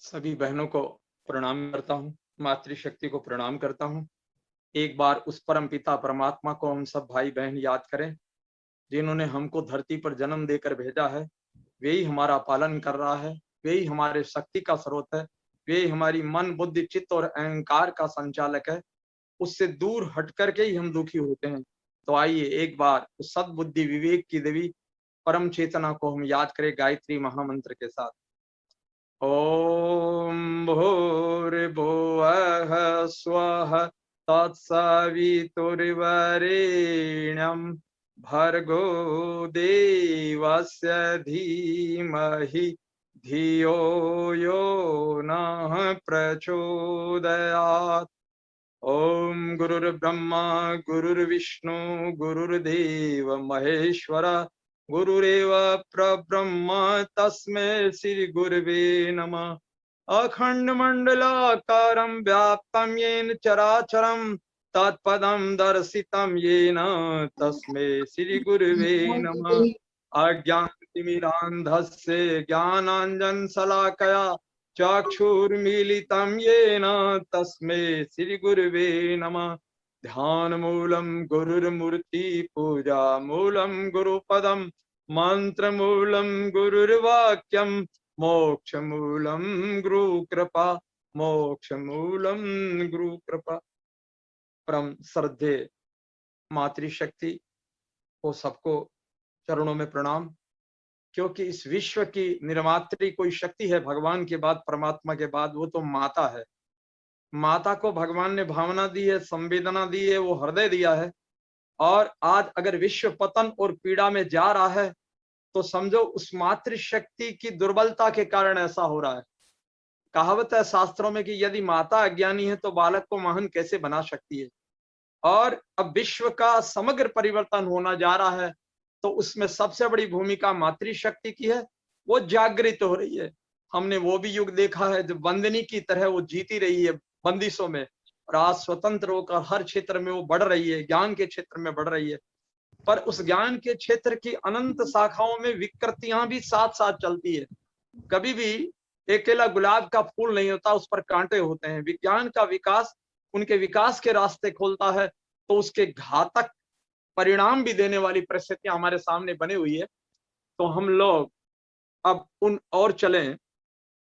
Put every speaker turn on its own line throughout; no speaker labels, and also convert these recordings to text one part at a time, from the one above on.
सभी बहनों को प्रणाम करता हूँ, मातृशक्ति को प्रणाम करता हूँ। एक बार उस परम पिता परमात्मा को हम सब भाई बहन याद करें, जिन्होंने हमको धरती पर जन्म देकर भेजा है। वे ही हमारा पालन कर रहा है, वे ही हमारे शक्ति का स्रोत है, वे ही हमारी मन बुद्धि चित्त और अहंकार का संचालक है। उससे दूर हट करके ही हम दुखी होते हैं। तो आइए एक बार उस सद्बुद्धि विवेक की देवी परम चेतना को हम याद करें गायत्री महामंत्र के साथ। ॐ भूर्भुवः स्वः तत्सवितुर्वरेण्यं भर्गो देवस्य धीमहि धियो यो नः प्रचोदयात्। ॐ गुरुर्ब्रह्मा गुरुर्विष्णु गुरुर्देव महेश्वर गुरुरेव परब्रह्म तस्मै श्री गुरुवे नमः। अखण्डमण्डलाकारं व्याप्तं येन चराचरं तत्पदं दर्शितं येन तस्मै श्री गुरुवे नमः। अज्ञानतिमिरान्धस्य ज्ञानाञ्जनशलाकया चक्षुर्मीलितं येन तस्मै श्री गुरुवे नमः। ध्यानमूलं गुरुर्मूर्ति पूजा मूलं गुरुपदं मंत्रमूलं गुरुर्वाक्यं मोक्षमूलं गुरुकृपा मोक्षमूलं गुरुकृपा। परम श्रद्धे मातृशक्ति को सबको चरणों में प्रणाम। क्योंकि इस विश्व की निर्मात्री कोई शक्ति है भगवान के बाद, परमात्मा के बाद, वो तो माता है। माता को भगवान ने भावना दी है, संवेदना दी है, वो हृदय दिया है। और आज अगर विश्व पतन और पीड़ा में जा रहा है तो समझो उस मातृशक्ति की दुर्बलता के कारण ऐसा हो रहा है। कहावत है शास्त्रों में कि यदि माता अज्ञानी है तो बालक को महान कैसे बना सकती है। और अब विश्व का समग्र परिवर्तन होना जा रहा है तो उसमें सबसे बड़ी भूमिका मातृशक्ति की है। वो जागृत हो रही है। हमने वो भी युग देखा है जब बंदनी की तरह वो जीती रही है बंदिशों में, और आज स्वतंत्र होकर हर क्षेत्र में वो बढ़ रही है, ज्ञान के क्षेत्र में बढ़ रही है। पर उस ज्ञान के क्षेत्र की अनंत शाखाओं में विकृतियां भी साथ साथ चलती है। कभी भी अकेला गुलाब का फूल नहीं होता, उस पर कांटे होते हैं। विज्ञान का विकास उनके विकास के रास्ते खोलता है तो उसके घातक परिणाम भी देने वाली परिस्थितियां हमारे सामने बनी हुई है। तो हम लोग अब उन और चलें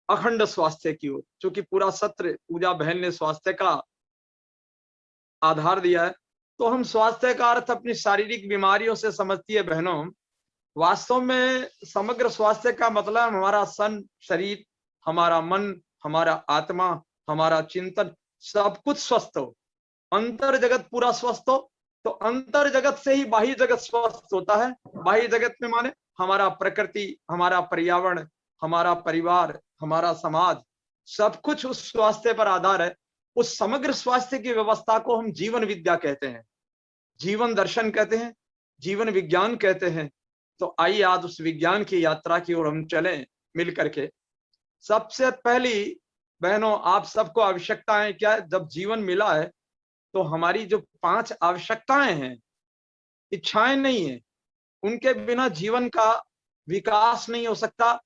अखंड स्वास्थ्य की ओर। चूंकि पूरा सत्र पूजा बहन ने स्वास्थ्य का आधार दिया है, तो हम स्वास्थ्य का अर्थ अपनी शारीरिक बीमारियों से समझती है बहनों। वास्तव में समग्र स्वास्थ्य का मतलब हमारा शरीर, हमारा मन, हमारा आत्मा, हमारा चिंतन, सब कुछ स्वस्थ हो। अंतर जगत पूरा स्वस्थ हो तो अंतर जगत से ही बाह्य जगत स्वस्थ होता है। बाह्य जगत में माने हमारा प्रकृति, हमारा पर्यावरण, हमारा परिवार, हमारा समाज, सब कुछ उस स्वास्थ्य पर आधार है। उस समग्र स्वास्थ्य की व्यवस्था को हम जीवन विद्या कहते हैं, जीवन दर्शन कहते हैं, जीवन विज्ञान कहते हैं। तो आइए आज उस विज्ञान की यात्रा की ओर हम चलें मिल करके। सबसे पहली बहनों, आप सबको आवश्यकताएं क्या है? जब जीवन मिला है तो हमारी जो 5 आवश्यकताएं हैं, इच्छाएं नहीं है, उनके बिना जीवन का विकास नहीं हो सकता,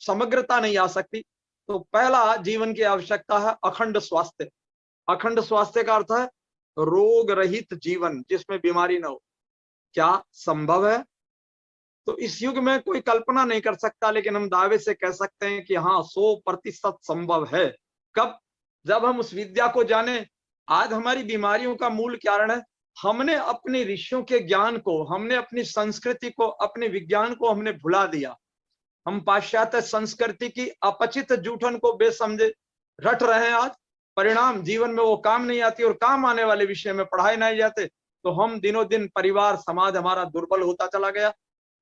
समग्रता नहीं आ सकती। तो पहला जीवन की आवश्यकता है अखंड स्वास्थ्य। अखंड स्वास्थ्य का अर्थ है रोग रहित जीवन जिसमें बीमारी न हो। क्या संभव है? तो इस युग में कोई कल्पना नहीं कर सकता, लेकिन हम दावे से कह सकते हैं कि हाँ 100% संभव है। कब? जब हम उस विद्या को जाने। आज हमारी बीमारियों का मूल कारण है हमने अपने ऋषियों के ज्ञान को, हमने अपनी संस्कृति को, अपने विज्ञान को हमने भुला दिया। हम पाश्चात्य संस्कृति की अपचित जूठन को बेसमझे रट रहे हैं। आज परिणाम जीवन में वो काम नहीं आती, और काम आने वाले विषय में पढ़ाए नहीं जाते तो हम दिनों दिन परिवार समाज हमारा दुर्बल होता चला गया।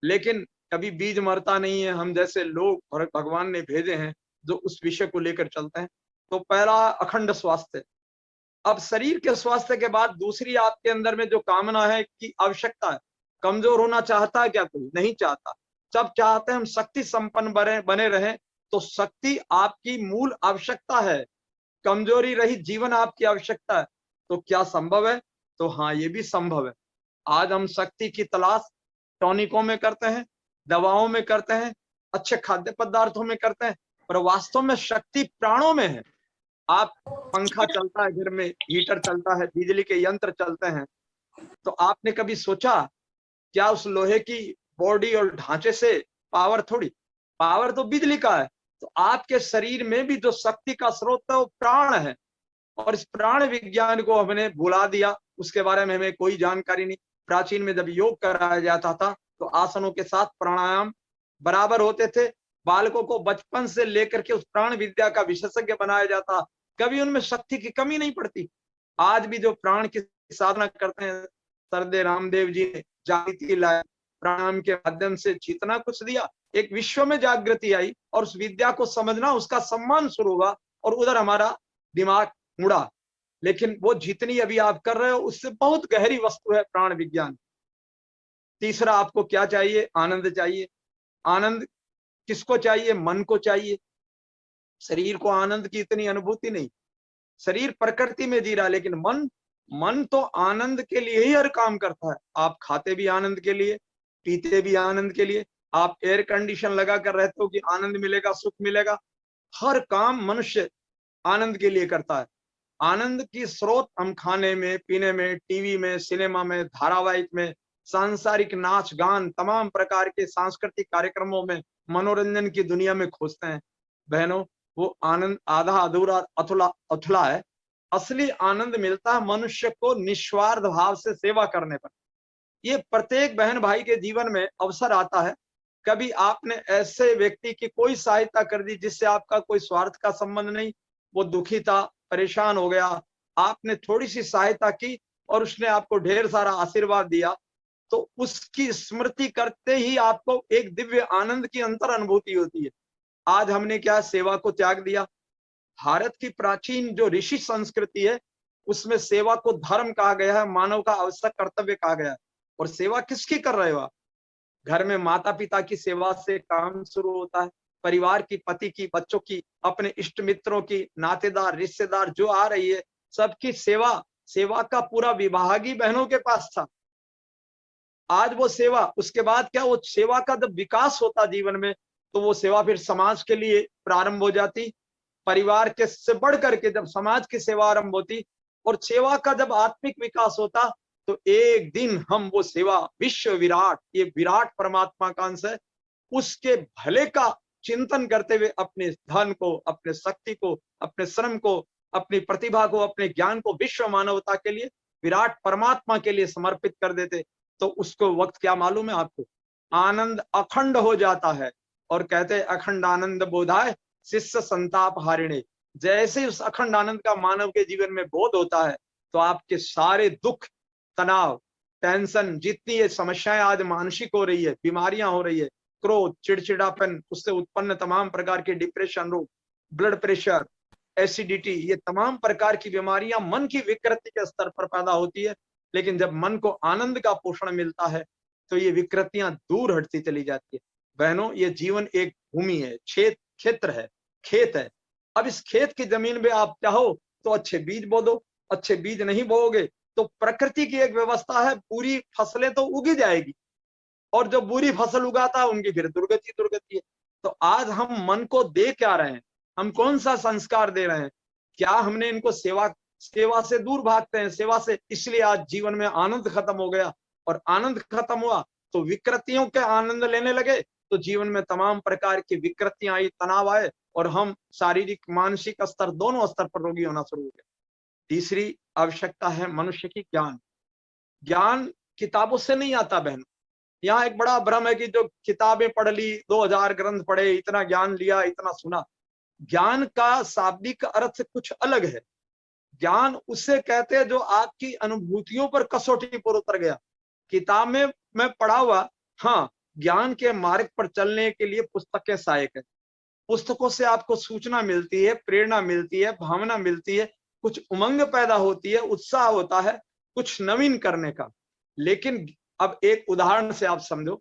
लेकिन कभी बीज मरता नहीं है। हम जैसे लोग और भगवान ने भेजे हैं जो उस विषय को लेकर चलते हैं। तो पहला अखंड स्वास्थ्य। अब शरीर के स्वास्थ्य के बाद दूसरी आपके अंदर में जो कामना है कि आवश्यकता है। कमजोर होना चाहता है क्या? कोई नहीं चाहता। सब चाहते हैं हम शक्ति संपन्न बने रहें। तो शक्ति आपकी मूल आवश्यकता है, कमजोरी रहित जीवन आपकी आवश्यकता है। तो क्या संभव है? तो हाँ, ये भी संभव है। आज हम शक्ति की तलाश टॉनिकों में करते हैं, दवाओं में करते हैं, अच्छे खाद्य पदार्थों में करते हैं, पर वास्तव में शक्ति प्राणों में है। आप पंखा चलता है घर में, हीटर चलता है, बिजली के यंत्र चलते हैं, तो आपने कभी सोचा क्या उस लोहे की बॉडी और ढांचे से पावर थोड़ी, पावर तो बिजली का है। तो आपके शरीर में भी जो शक्ति का स्रोत है वो प्राण है, और इस प्राण विज्ञान को हमने भुला दिया, उसके बारे में हमें कोई जानकारी नहीं। प्राचीन में जब योग कराया जाता था तो आसनों के साथ प्राणायाम बराबर होते थे। बालकों को बचपन से लेकर के उस प्राण विद्या का विशेषज्ञ बनाया जाता, कभी उनमें शक्ति की कमी नहीं पड़ती। आज भी जो प्राण की साधना करते हैं, सरदेव रामदेव जी ने जागृति लाई, प्राणायाम के माध्यम से जितना कुछ दिया, एक विश्व में जागृति आई, और उस विद्या को समझना, उसका सम्मान शुरू हुआ, और उधर हमारा दिमाग मुड़ा। लेकिन वो जितनी अभी आप कर रहे हो उससे बहुत गहरी वस्तु है प्राण विज्ञान। तीसरा, आपको क्या चाहिए? आनंद चाहिए। आनंद किसको चाहिए? मन को चाहिए। शरीर को आनंद की इतनी अनुभूति नहीं, शरीर प्रकृति में जी रहा, लेकिन मन तो आनंद के लिए ही हर काम करता है। आप खाते भी आनंद के लिए, पीते भी आनंद के लिए, आप एयर कंडीशन लगा कर रहते हो कि आनंद मिलेगा, सुख मिलेगा। हर काम मनुष्य आनंद के लिए करता है। आनंद की स्रोत हम खाने में, पीने में, टीवी में, सिनेमा में, धारावाहिक में, सांसारिक नाच गान, तमाम प्रकार के सांस्कृतिक कार्यक्रमों में, मनोरंजन की दुनिया में खोजते हैं। बहनों, वो आनंद आधा अधूरा अधुला है। असली आनंद मिलता है मनुष्य को निस्वार्थ भाव से सेवा करने पर। ये प्रत्येक बहन भाई के जीवन में अवसर आता है। कभी आपने ऐसे व्यक्ति की कोई सहायता कर दी जिससे आपका कोई स्वार्थ का संबंध नहीं, वो दुखी था, परेशान हो गया, आपने थोड़ी सी सहायता की और उसने आपको ढेर सारा आशीर्वाद दिया, तो उसकी स्मृति करते ही आपको एक दिव्य आनंद की अंतर अनुभूति होती है। आज हमने क्या सेवा को त्याग दिया। भारत की प्राचीन जो ऋषि संस्कृति है उसमें सेवा को धर्म कहा गया है, मानव का आवश्यक कर्तव्य कहा गया है। और सेवा किसकी कर रहे हो आप? घर में माता पिता की सेवा से काम शुरू होता है, परिवार की, पति की, बच्चों की, अपने इष्ट मित्रों की, नातेदार रिश्तेदार जो आ रही है, सबकी सेवा, सेवा का पूरा विभाग ही बहनों के पास था। आज वो सेवा, उसके बाद क्या, वो सेवा का जब विकास होता जीवन में, तो वो सेवा फिर समाज के लिए प्रारंभ हो जाती, परिवार के से बढ़ करके जब समाज की सेवा आरंभ होती, और सेवा का जब आत्मिक विकास होता, तो एक दिन हम वो सेवा, विश्व विराट, ये विराट परमात्मा का अंश है, उसके भले का चिंतन करते हुए अपने धन को, अपने शक्ति को, अपने श्रम को, अपनी प्रतिभा को, अपने ज्ञान को विश्व मानवता के लिए, विराट परमात्मा के लिए समर्पित कर देते, तो उसको वक्त क्या मालूम है आपको? आनंद अखंड हो जाता है। और कहते अखंड आनंद बोधाय शिष्य संताप हारिणे। जैसे उस अखंड आनंद का मानव के जीवन में बोध होता है, तो आपके सारे दुख, तनाव, टेंशन, जितनी ये समस्याएं आज मानसिक हो रही है, बीमारियां हो रही है, क्रोध, चिड़चिड़ापन, उससे उत्पन्न तमाम प्रकार के डिप्रेशन रोग, ब्लड प्रेशर, एसिडिटी, ये तमाम प्रकार की बीमारियां मन की विकृति के स्तर पर पैदा होती है। लेकिन जब मन को आनंद का पोषण मिलता है तो ये विकृतियां दूर हटती चली जाती है। बहनों, ये जीवन एक भूमि है, क्षेत्र है, खेत है। अब इस खेत की जमीन में आप चाहो तो अच्छे बीज बो दो, अच्छे बीज नहीं बोओगे तो प्रकृति की एक व्यवस्था है, पूरी फसलें तो उगी जाएगी, और जो बुरी फसल उगाता है उनकी फिर दुर्गति है। तो आज हम मन को दे क्या रहे हैं? हम कौन सा संस्कार दे रहे हैं? क्या हमने इनको सेवा से दूर भागते हैं, सेवा से, इसलिए आज जीवन में आनंद खत्म हो गया। और आनंद खत्म हुआ तो विकृतियों के आनंद लेने लगे, तो जीवन में तमाम प्रकार की विकृतियां आई, तनाव आए, और हम शारीरिक मानसिक स्तर, दोनों स्तर पर रोगी होना शुरू हो गए। तीसरी आवश्यकता है मनुष्य की ज्ञान। ज्ञान किताबों से नहीं आता बहन। यहाँ एक बड़ा भ्रम है कि जो किताबें पढ़ ली, 2000 ग्रंथ पढ़े, इतना ज्ञान लिया, इतना सुना। ज्ञान का शाब्दिक अर्थ कुछ अलग है। ज्ञान उसे कहते हैं जो आपकी अनुभूतियों पर कसौटी पर उतर गया। किताब में मैं पढ़ा हुआ, हाँ, ज्ञान के मार्ग पर चलने के लिए पुस्तकें सहायक है। पुस्तकों से आपको सूचना मिलती है, प्रेरणा मिलती है, भावना मिलती है, कुछ उमंग पैदा होती है, उत्साह होता है कुछ नवीन करने का। लेकिन अब एक उदाहरण से आप समझो,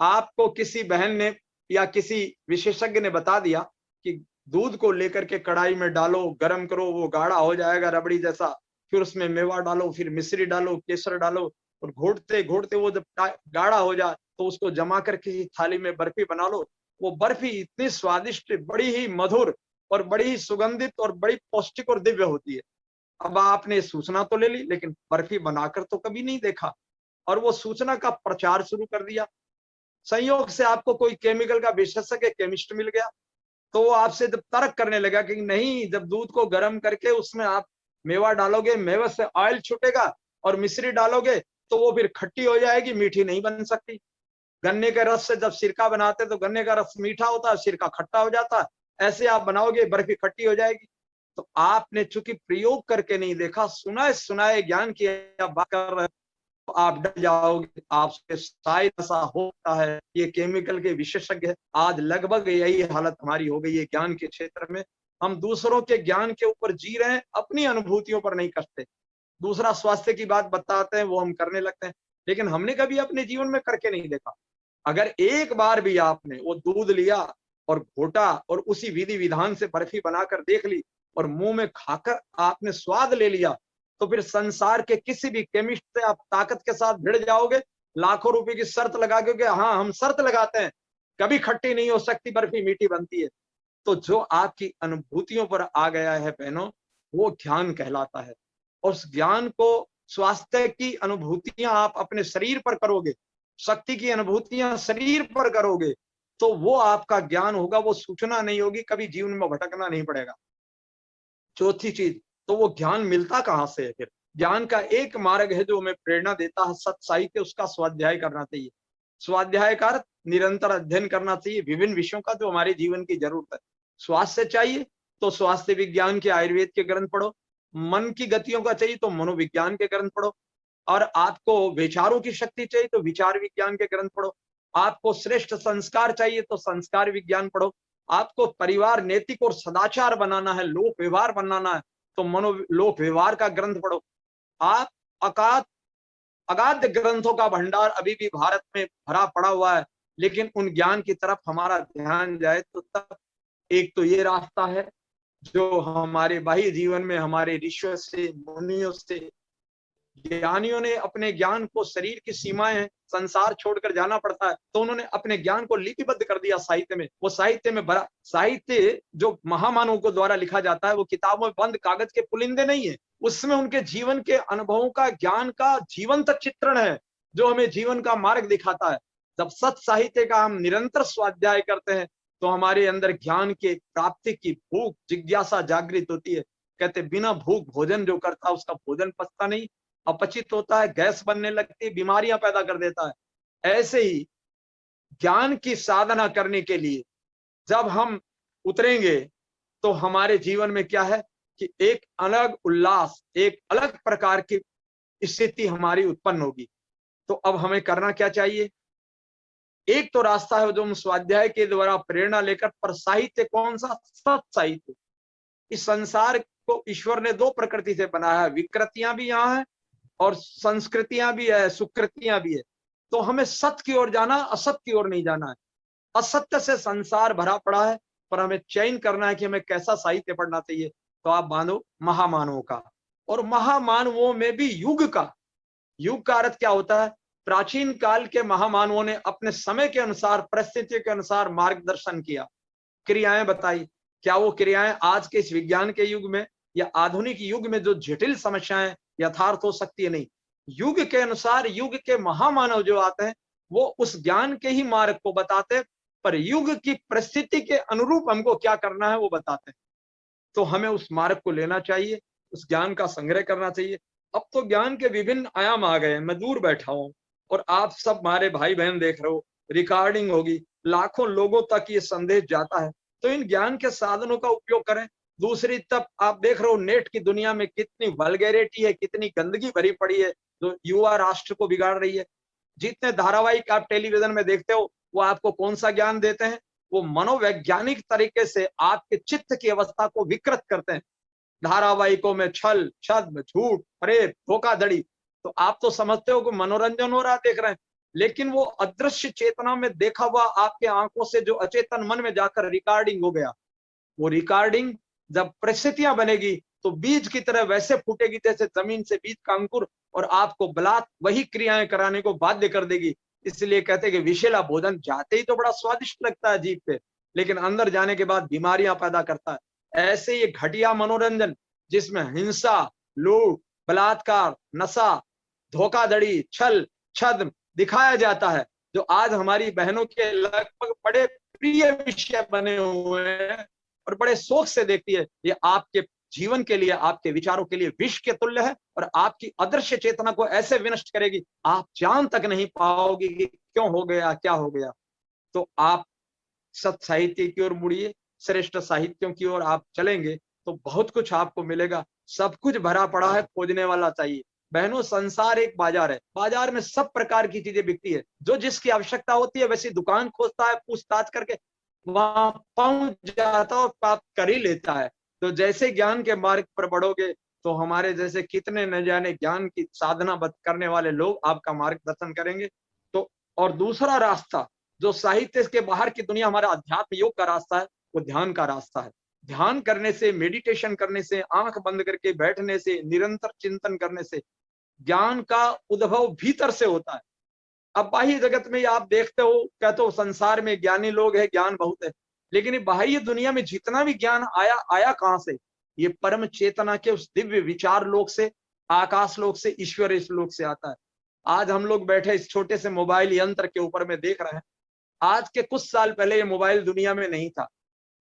आपको किसी बहन ने या किसी विशेषज्ञ ने बता दिया कि दूध को लेकर के कढ़ाई में डालो, गर्म करो, वो गाढ़ा हो जाएगा रबड़ी जैसा, फिर उसमें मेवा डालो, फिर मिश्री डालो, केसर डालो, और घोटते घोटते वो जब गाढ़ा हो जाए तो उसको जमा करके थाली में बर्फी बना लो, वो बर्फी इतनी स्वादिष्ट, बड़ी ही मधुर और बड़ी ही सुगंधित और बड़ी पौष्टिक और दिव्य होती है। अब आपने सूचना तो ले ली, लेकिन बर्फी बनाकर तो कभी नहीं देखा, और वो सूचना का प्रचार शुरू कर दिया। संयोग से आपको कोई केमिकल का विशेषज्ञ केमिस्ट मिल गया, तो वो आपसे जब तर्क करने लगा कि नहीं, जब दूध को गर्म करके उसमें आप मेवा डालोगे, मेवे से ऑयल छूटेगा, और मिश्री डालोगे तो वो फिर खट्टी हो जाएगी, मीठी नहीं बन सकती। गन्ने के रस से जब सिरका बनाते तो गन्ने का रस मीठा होता है, सिरका खट्टा हो जाता है, ऐसे आप बनाओगे बर्फी खट्टी हो जाएगी। तो आपने चूंकि प्रयोग करके नहीं देखा, सुनाए सुनाए ज्ञान की आप बात कर रहे हैं, तो आप डर जाओगे, आपसे शायद ऐसा होता है। ये केमिकल के विशेषज्ञ हैं। आज लगभग यही हालत हमारी हो गई है ज्ञान के क्षेत्र में। हम दूसरों के ज्ञान के ऊपर जी रहे हैं, अपनी अनुभूतियों पर नहीं कसते। दूसरा स्वास्थ्य की बात बताते हैं, वो हम करने लगते हैं, लेकिन हमने कभी अपने जीवन में करके नहीं देखा। अगर एक बार भी आपने वो दूध लिया और घोटा और उसी विधि विधान से बर्फी बनाकर देख ली और मुंह में खाकर आपने स्वाद ले लिया, तो फिर संसार के किसी भी केमिस्ट से आप ताकत के साथ भिड़ जाओगे, लाखों रुपए की शर्त लगा के, हाँ हम शर्त लगाते हैं, कभी खट्टी नहीं हो सकती, बर्फी मीठी बनती है। तो जो आपकी अनुभूतियों पर आ गया है बहनों, वो ज्ञान कहलाता है। और उस ज्ञान को, स्वास्थ्य की अनुभूतियां आप अपने शरीर पर करोगे, शक्ति की अनुभूतियां शरीर पर करोगे, तो वो आपका ज्ञान होगा, वो सूचना नहीं होगी, कभी जीवन में भटकना नहीं पड़ेगा। चौथी चीज, तो वो ज्ञान मिलता कहाँ से है? फिर ज्ञान का एक मार्ग है जो हमें प्रेरणा देता है, सत साहित्य, उसका स्वाध्याय करना चाहिए। स्वाध्याय का अर्थ निरंतर अध्ययन करना चाहिए विभिन्न विषयों का जो हमारे जीवन की जरूरत है। स्वास्थ्य चाहिए तो स्वास्थ्य विज्ञान के, आयुर्वेद के ग्रंथ पढ़ो। मन की गतियों का चाहिए तो मनोविज्ञान के ग्रंथ पढ़ो। और आपको विचारों की शक्ति चाहिए तो विचार विज्ञान के ग्रंथ पढ़ो। आपको श्रेष्ठ संस्कार चाहिए तो संस्कार विज्ञान पढ़ो। आपको परिवार नैतिक और सदाचार बनाना है, लोक व्यवहार बनाना है, तो लोक व्यवहार का ग्रंथ पढ़ो। आप अगाध ग्रंथों का भंडार अभी भी भारत में भरा पड़ा हुआ है, लेकिन उन ज्ञान की तरफ हमारा ध्यान जाए तो तब एक तो ये रास्ता है जो हमारे बाह्य जीवन में हमारे ऋषियों से, मुनियों से, ज्ञानियों ने अपने ज्ञान को, शरीर की सीमाएं हैं, संसार छोड़कर जाना पड़ता है, तो उन्होंने अपने ज्ञान को लिपिबद्ध कर दिया साहित्य में। वो साहित्य में भरा, साहित्य जो महामानवों को द्वारा लिखा जाता है, वो किताबों में बंद कागज के पुलिंदे नहीं है, उसमें उनके जीवन के अनुभवों का, ज्ञान का जीवंत चित्रण है, जो हमें जीवन का मार्ग दिखाता है। जब सत साहित्य का हम निरंतर स्वाध्याय करते हैं, तो हमारे अंदर ज्ञान के प्राप्ति की भूख, जिज्ञासा जागृत होती है। कहते बिना भूख भोजन जो करता है उसका भोजन पचता नहीं, अपचित होता है, गैस बनने लगती है, बीमारियां पैदा कर देता है। ऐसे ही ज्ञान की साधना करने के लिए जब हम उतरेंगे, तो हमारे जीवन में क्या है कि एक अलग उल्लास, एक अलग प्रकार की स्थिति हमारी उत्पन्न होगी। तो अब हमें करना क्या चाहिए? एक तो रास्ता है जो हम स्वाध्याय के द्वारा प्रेरणा लेकर, पर साहित्य कौन सा? सत साहित्य। इस संसार को ईश्वर ने दो प्रकृति से बनाया है, विकृतियां भी यहाँ है और संस्कृतियां भी है, सुकृतियां भी है। तो हमें सत्य की ओर जाना, असत्य की ओर नहीं जाना है। असत्य से संसार भरा पड़ा है, पर हमें चयन करना है कि हमें कैसा साहित्य पढ़ना चाहिए। तो आप बांधो महामानवों का, और महामानवों में भी युग का। युग का अर्थ क्या होता है? प्राचीन काल के महामानवों ने अपने समय के अनुसार, परिस्थितियों के अनुसार मार्गदर्शन किया, क्रियाएं बताई। क्या वो क्रियाएं आज के इस विज्ञान के युग में या आधुनिक युग में जो जटिल समस्याएं यथार्थ हो सकती है? नहीं। युग के अनुसार युग के महामानव जो आते हैं, वो उस ज्ञान के ही मार्ग को बताते हैं, पर युग की परिस्थिति के अनुरूप हमको क्या करना है वो बताते हैं। तो हमें उस मार्ग को लेना चाहिए, उस ज्ञान का संग्रह करना चाहिए। अब तो ज्ञान के विभिन्न आयाम आ गए हैं। मैं दूर बैठा हूं और आप सब हमारे भाई बहन देख रहे हो, रिकॉर्डिंग होगी, लाखों लोगों तक ये संदेश जाता है। तो इन ज्ञान के साधनों का उपयोग करें। दूसरी तरफ आप देख रहे हो नेट की दुनिया में कितनी वल्गैरिटी है, कितनी गंदगी भरी पड़ी है, जो युवा राष्ट्र को बिगाड़ रही है। जितने धारावाहिक आप टेलीविजन में देखते हो, वो आपको कौन सा ज्ञान देते हैं? वो मनोवैज्ञानिक तरीके से आपके चित्त की अवस्था को विकृत करते हैं। धारावाहिकों में छल, छद्म, झूठ, प्रेम, धोखाधड़ी। तो आप तो समझते हो कि मनोरंजन हो रहा है, देख रहे हैं, लेकिन वो अदृश्य चेतना में देखा हुआ आपके आंखों से जो अचेतन मन में जाकर रिकॉर्डिंग हो गया, वो रिकॉर्डिंग जब परिस्थितियां बनेगी तो बीज की तरह वैसे फूटेगी जैसे जमीन से बीज का अंकुर, और आपको बलात् वही क्रियाएं कराने को बाध्य कर देगी। इसलिए कहते हैं कि विषैला भोजन जाते ही तो बड़ा स्वादिष्ट लगता है जीभ पे, लेकिन अंदर जाने के बाद बीमारियां पैदा करता है। ऐसे ये घटिया मनोरंजन जिसमें हिंसा, लूट, बलात्कार, नशा, धोखाधड़ी, छल, छद्म दिखाया जाता है, जो आज हमारी बहनों के लगभग बड़े प्रिय विषय बने हुए हैं और बड़े शौक से देखती है, ये आपके जीवन के लिए, आपके विचारों के लिए विष के तुल्य है और आपकी अदृश्य चेतना को ऐसे विनष्ट करेगी, आप जान तक नहीं पाओगे कि क्यों हो गया, क्या हो गया। तो आप सत साहित्य की ओर मुड़िए, श्रेष्ठ साहित्यों की ओर आप चलेंगे तो बहुत कुछ आपको मिलेगा। सब कुछ भरा पड़ा है, खोजने वाला चाहिए। बहनों, संसार एक बाजार है, बाजार में सब प्रकार की चीजें बिकती है, जो जिसकी आवश्यकता होती है वैसी दुकान खोजता है, पूछताछ करके वहां पहुंच जाता है और प्राप्त कर ही लेता है। तो जैसे ज्ञान के मार्ग पर बढ़ोगे तो हमारे जैसे कितने न जाने ज्ञान की साधना करने वाले लोग आपका मार्गदर्शन करेंगे। तो और दूसरा रास्ता जो साहित्य के बाहर की दुनिया, हमारा अध्यात्म योग का रास्ता है, वो ध्यान का रास्ता है। ध्यान करने से, मेडिटेशन करने से, आंख बंद करके बैठने से, निरंतर चिंतन करने से ज्ञान का उद्भव भीतर से होता है। अब बाह्य जगत में आप देखते हो, कहते हो संसार में ज्ञानी लोग हैं, ज्ञान बहुत है, लेकिन ये बाह्य दुनिया में जितना भी ज्ञान आया, आया कहां से? ये परम चेतना के उस दिव्य विचार लोक से, आकाश लोक से, ईश्वर इस लोक से आता है। आज हम लोग बैठे इस छोटे से मोबाइल यंत्र के ऊपर में देख रहे हैं। आज के कुछ साल पहले ये मोबाइल दुनिया में नहीं था।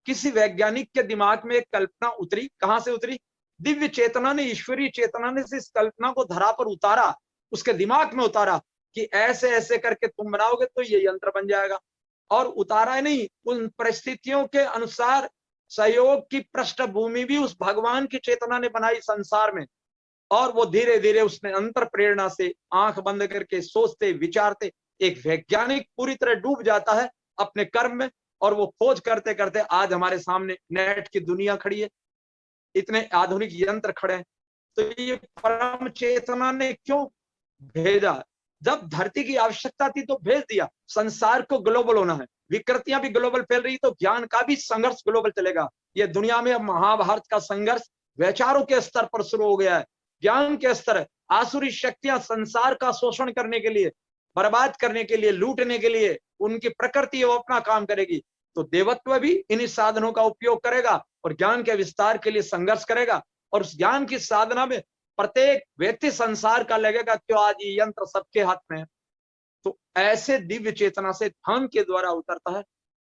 किसी वैज्ञानिक के दिमाग में एक कल्पना उतरी, कहां से उतरी? दिव्य चेतना ने, ईश्वरीय चेतना ने इस कल्पना को धरा पर उतारा, उसके दिमाग में उतारा कि ऐसे ऐसे करके तुम बनाओगे तो ये यंत्र बन जाएगा। और उतारा ही नहीं, उन परिस्थितियों के अनुसार सहयोग की पृष्ठभूमि भी उस भगवान की चेतना ने बनाई संसार में। और वो धीरे धीरे उसने अंतर प्रेरणा से आंख बंद करके सोचते विचारते एक वैज्ञानिक पूरी तरह डूब जाता है अपने कर्म में, और वो खोज करते करते आज हमारे सामने नेट की दुनिया खड़ी है, इतने आधुनिक यंत्र खड़े हैं। तो ये परम चेतना ने क्यों भेजा? जब धरती की आवश्यकता थी तो भेज दिया। संसार को ग्लोबल होना है, विकृतियां भी ग्लोबल फैल रही, तो ज्ञान का भी संघर्ष ग्लोबल चलेगा। ये दुनिया में अब महाभारत का संघर्ष विचारों के स्तर पर शुरू हो गया है, ज्ञान के स्तर। आसुरी शक्तियां संसार का शोषण करने के लिए, बर्बाद करने के लिए, लूटने के लिए, उनकी प्रकृति वो अपना काम करेगी। तो देवत्व भी इन्हीं साधनों का उपयोग करेगा और ज्ञान के विस्तार के लिए संघर्ष करेगा। और उस ज्ञान की साधना में प्रत्येक व्यक्ति संसार का लगेगा क्यों आज ये यंत्र सबके हाथ में है। तो ऐसे दिव्य चेतना से ध्यान के द्वारा उतरता है।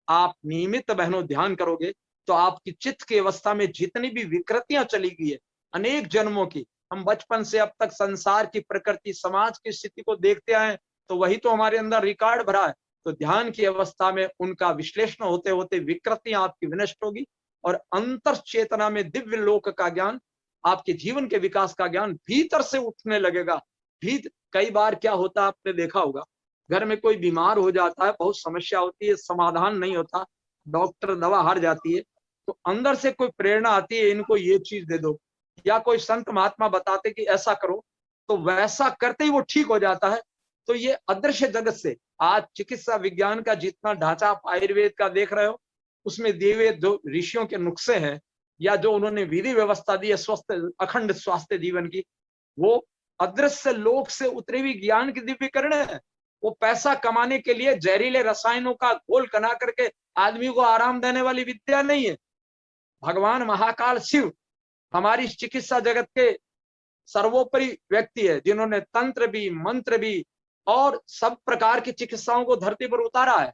आप नियमित बहनों ध्यान करोगे तो आपकी चित्त की अवस्था में जितनी भी विकृतियां चली गई है अनेक जन्मों की, हम बचपन से अब तक संसार की प्रकृति, समाज की स्थिति को देखते आए, तो वही तो हमारे अंदर रिकॉर्ड भरा है। तो ध्यान की अवस्था में उनका विश्लेषण होते होते विकृतियां आपकी विनष्ट होगी और अंतर चेतना में दिव्य लोक का ज्ञान, आपके जीवन के विकास का ज्ञान भीतर से उठने लगेगा। कई बार क्या होता है, आपने देखा होगा, घर में कोई बीमार हो जाता है, बहुत समस्या होती है, समाधान नहीं होता, डॉक्टर दवा हार जाती है, तो अंदर से कोई प्रेरणा आती है, इनको ये चीज दे दो, या कोई संत महात्मा बताते कि ऐसा करो, तो वैसा करते ही वो ठीक हो जाता है। तो ये अदृश्य जगत से आज चिकित्सा विज्ञान का जितना ढांचा आप आयुर्वेद का देख रहे हो, उसमें दिए हुए जो ऋषियों के नुस्खे हैं या जो उन्होंने विधि व्यवस्था दी है स्वस्थ अखंड स्वास्थ्य जीवन की, वो अदृश्य लोक से उतरी हुई ज्ञान की दिव्यकरण है। वो पैसा कमाने के लिए जहरीले रसायनों का घोल बना करके आदमी को आराम देने वाली विद्या नहीं है। भगवान महाकाल शिव हमारी चिकित्सा जगत के सर्वोपरि व्यक्ति है, जिन्होंने तंत्र भी, मंत्र भी और सब प्रकार की चिकित्साओं को धरती पर उतारा है।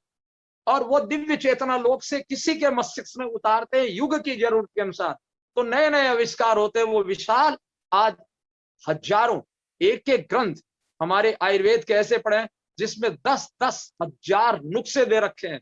और वो दिव्य चेतना लोक से किसी के मस्तिष्क में उतारते हैं युग की जरूरत के अनुसार, तो नए नए आविष्कार होते हैं। वो विशाल आज हजारों एक एक ग्रंथ हमारे आयुर्वेद के ऐसे पड़े हैं जिसमें 10-10 हजार नुस्खे दे रखे हैं।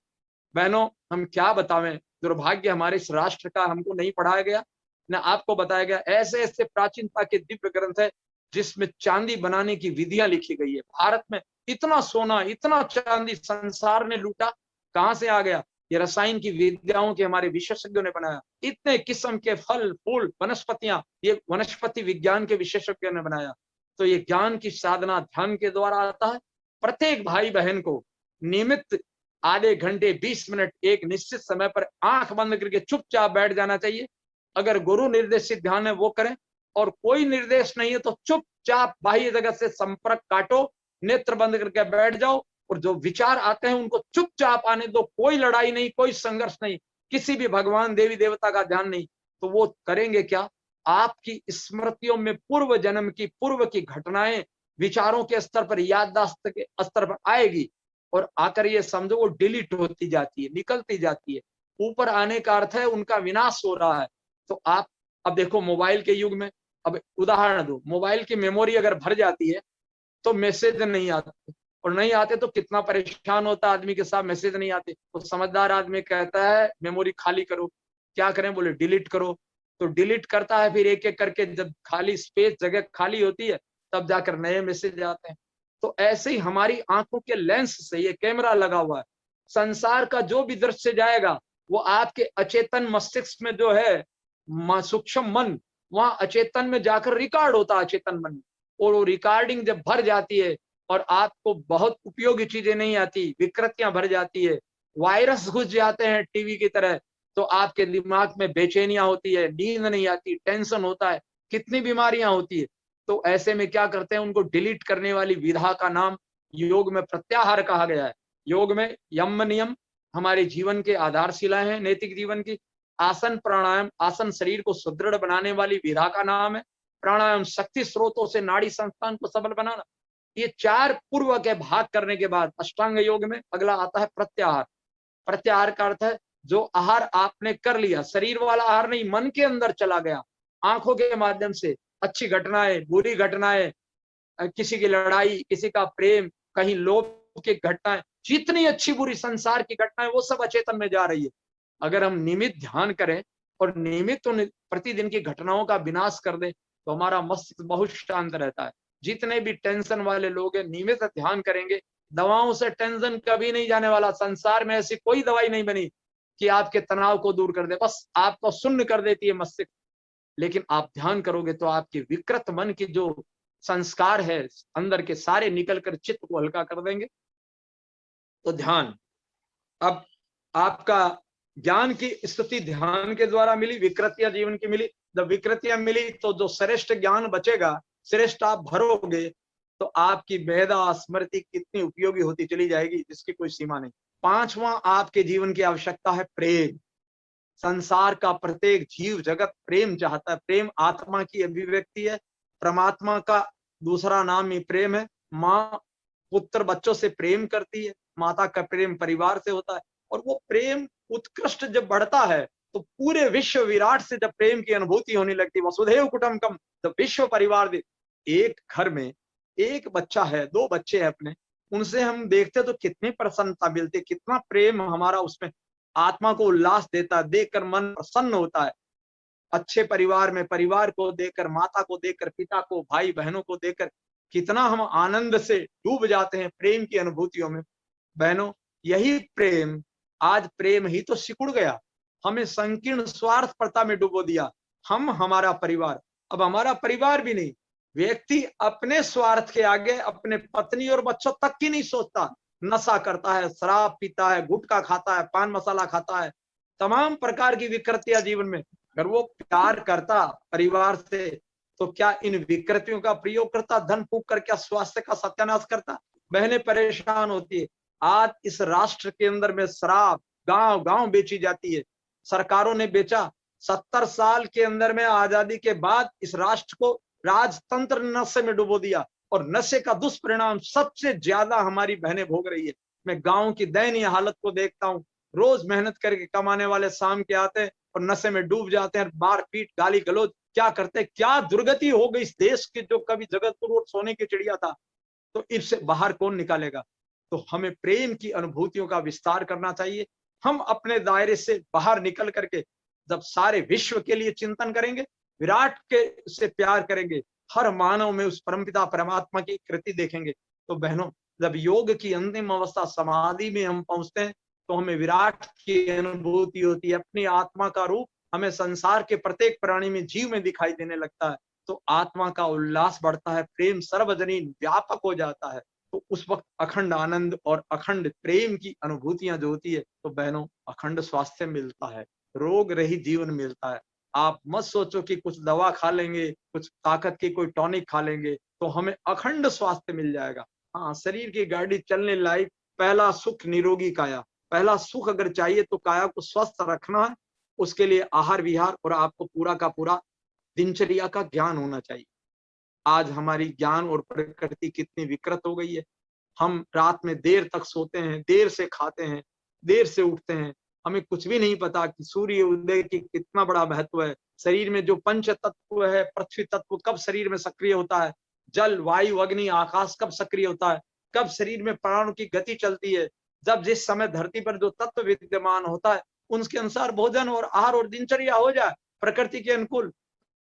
बहनों, हम क्या बतावें, दुर्भाग्य हमारे इस राष्ट्र का, हमको नहीं पढ़ाया गया न आपको बताया गया। ऐसे ऐसे प्राचीनता के दिव्य ग्रंथ है जिसमें चांदी बनाने की विधियां लिखी गई है। भारत में इतना सोना, इतना चांदी संसार ने लूटा, कहां से आ गया? ये रसायन की विद्याओं के हमारे विशेषज्ञों ने बनाया। इतने किस्म के फल, फूल, वनस्पतियां, ये वनस्पति विज्ञान के विशेषज्ञों ने बनाया। तो ये ज्ञान की साधना ध्यान के द्वारा आता है। प्रत्येक भाई बहन को नियमित आधे घंटे 20 मिनट एक निश्चित समय पर आंख बंद करके चुपचाप बैठ जाना चाहिए। अगर गुरु निर्देशित ध्यान है वो करें, और कोई निर्देश नहीं है तो चुपचाप बाह्य जगत से संपर्क काटो, नेत्र बंद करके बैठ जाओ और जो विचार आते हैं उनको चुपचाप आने दो, कोई लड़ाई नहीं, कोई संघर्ष नहीं, किसी भी भगवान देवी देवता का ध्यान नहीं। तो वो करेंगे क्या, आपकी स्मृतियों में पूर्व जन्म की, पूर्व की घटनाएं विचारों के स्तर पर, याददाश्त के स्तर पर आएगी और आकर ये समझो वो डिलीट होती जाती है, निकलती जाती है। ऊपर आने का अर्थ है उनका विनाश हो रहा है। तो आप अब देखो मोबाइल के युग में, अब उदाहरण दो, मोबाइल की मेमोरी अगर भर जाती है तो मैसेज नहीं आते, और नहीं आते तो कितना परेशान होता आदमी के साथ, मैसेज नहीं आते तो समझदार आदमी कहता है मेमोरी खाली करो। क्या करें, बोले डिलीट करो। तो डिलीट करता है, फिर एक एक करके जब खाली स्पेस, जगह खाली होती है, तब जाकर नए मैसेज आते हैं। तो ऐसे ही हमारी आंखों के लेंस से, ये कैमरा लगा हुआ है, संसार का जो भी दृश्य जाएगा वो आपके अचेतन मस्तिष्क में जो है सूक्ष्म मन, वहां अचेतन में जाकर रिकॉर्ड होता है अचेतन मन। और वो रिकॉर्डिंग जब भर जाती है और आपको बहुत उपयोगी चीजें नहीं आती, विकृतियां भर जाती है, वायरस घुस जाते हैं टीवी की तरह, तो आपके दिमाग में बेचैनियां होती है, नींद नहीं आती, टेंशन होता है, कितनी बीमारियां होती है। तो ऐसे में क्या करते हैं, उनको डिलीट करने वाली विधा का नाम योग में प्रत्याहार कहा गया है। योग में यम नियम हमारे जीवन के आधारशिलाएं हैं, नैतिक जीवन की। आसन प्राणायाम, आसन शरीर को सुदृढ़ बनाने वाली विधा का नाम है। प्राणायाम शक्ति स्रोतों से नाड़ी संस्थान को सबल बनाना। ये चार पूर्व के भाग करने के बाद अष्टांग योग में अगला आता है प्रत्याहार। प्रत्याहार का अर्थ है जो आहार आपने कर लिया, शरीर वाला आहार नहीं, मन के अंदर चला गया, आंखों के माध्यम से अच्छी घटनाएं, बुरी घटनाएं, किसी की लड़ाई, किसी का प्रेम, कहीं लोभ की घटनाएं, जितनी अच्छी बुरी संसार की घटनाएं, वो सब अचेतन में जा रही है। अगर हम नियमित ध्यान करें और नियमित प्रतिदिन की घटनाओं का विनाश कर दें तो हमारा मस्तिष्क बहुत शांत रहता है। जितने भी टेंशन वाले लोग हैं, नियमित ध्यान करेंगे, दवाओं से टेंशन कभी नहीं जाने वाला। संसार में ऐसी कोई दवाई नहीं बनी कि आपके तनाव को दूर कर दे, बस आपको शून्य कर देती है मस्तिष्क। लेकिन आप ध्यान करोगे तो आपके विकृत मन की जो संस्कार है अंदर के, सारे निकल कर चित्त को हल्का कर देंगे। तो ध्यान, अब आपका ज्ञान की स्थिति ध्यान के द्वारा मिली, विकृतियां जीवन की मिली। जब विकृतियां मिली तो जो श्रेष्ठ ज्ञान बचेगा, श्रेष्ठ आप भरोगे, तो आपकी मेधा स्मृति कितनी उपयोगी होती चली जाएगी, जिसकी कोई सीमा नहीं। पांचवा आपके जीवन की आवश्यकता है प्रेम। संसार का प्रत्येक जीव जगत प्रेम चाहता है। प्रेम आत्मा की अभिव्यक्ति है। परमात्मा का दूसरा नाम ही प्रेम है। माँ पुत्र बच्चों से प्रेम करती है, माता का प्रेम परिवार से होता है, और वो प्रेम उत्कृष्ट जब बढ़ता है तो पूरे विश्व विराट से जब प्रेम की अनुभूति होने लगती है। वसुधैव कुटुंबकम, जब विश्व परिवार एक घर में एक बच्चा है, दो बच्चे हैं अपने, उनसे हम देखते तो कितनी प्रसन्नता मिलती, कितना प्रेम हमारा उसमें आत्मा को उल्लास देता है, देखकर मन प्रसन्न होता है। अच्छे परिवार में परिवार को देखकर, माता को देखकर, पिता को, भाई बहनों को देखकर कितना हम आनंद से डूब जाते हैं प्रेम की अनुभूतियों में। बहनों, यही प्रेम, आज प्रेम ही तो सिकुड़ गया, हमें संकीर्ण स्वार्थपरता में डुबो दिया। हम, हमारा परिवार, अब हमारा परिवार भी नहीं, व्यक्ति अपने स्वार्थ के आगे अपने पत्नी और बच्चों तक की नहीं सोचता। नशा करता है, शराब पीता है, गुटखा खाता है, पान मसाला खाता है, तमाम प्रकार की विकृतियां जीवन में। अगर वो प्यार करता परिवार से तो क्या इन विकृतियों का प्रयोग करता, धन फूंक कर क्या स्वास्थ्य का सत्यानाश करता? बहनें परेशान होती है। आज इस राष्ट्र के अंदर में शराब गांव गांव बेची जाती है, सरकारों ने बेचा। 70 साल के अंदर में आजादी के बाद इस राष्ट्र को राजतंत्र नशे में डुबो दिया, और नशे का दुष्परिणाम सबसे ज्यादा हमारी बहनें भोग रही है। मैं गांव की दयनीय हालत को देखता हूँ, रोज मेहनत करके कमाने वाले शाम के आते हैं और नशे में डूब जाते हैं, मार पीट गाली गलौज क्या करते, क्या दुर्गति हो गई इस देश की, जो कभी जगतपुर और सोने की चिड़िया था। तो इससे बाहर कौन निकालेगा? तो हमें प्रेम की अनुभूतियों का विस्तार करना चाहिए। हम अपने दायरे से बाहर निकल करके जब सारे विश्व के लिए चिंतन करेंगे, विराट के से प्यार करेंगे, हर मानव में उस परमपिता परमात्मा की कृति देखेंगे, तो बहनों, जब योग की अंतिम अवस्था समाधि में हम पहुंचते हैं तो हमें विराट की अनुभूति होती है। अपनी आत्मा का रूप हमें संसार के प्रत्येक प्राणी में, जीव में दिखाई देने लगता है। तो आत्मा का उल्लास बढ़ता है, प्रेम सर्वजनीन व्यापक हो जाता है। तो उस वक्त अखंड आनंद और अखंड प्रेम की अनुभूतियां जो होती है, तो बहनों, अखंड स्वास्थ्य मिलता है, रोग रहित जीवन मिलता है। आप मत सोचो कि कुछ दवा खा लेंगे, कुछ ताकत की कोई टॉनिक खा लेंगे तो हमें अखंड स्वास्थ्य मिल जाएगा। हाँ, शरीर की गाड़ी चलने लायक पहला सुख निरोगी काया। पहला सुख अगर चाहिए तो काया को स्वस्थ रखना है, उसके लिए आहार विहार और आपको पूरा का पूरा दिनचर्या का ज्ञान होना चाहिए। आज हमारी ज्ञान और प्रकृति कितनी विकृत हो गई है। हम रात में देर तक सोते हैं, देर से खाते हैं, देर से उठते हैं। हमें कुछ भी नहीं पता कि सूर्य उदय की कितना बड़ा महत्व है। शरीर में जो पंच तत्व है, पृथ्वी तत्व कब शरीर में सक्रिय होता है, जल वायु अग्नि आकाश कब सक्रिय होता है, कब शरीर में प्राणों की गति चलती है, जब जिस समय धरती पर जो तत्व विद्यमान होता है उनके अनुसार भोजन और आहार और दिनचर्या हो जाए प्रकृति के अनुकूल,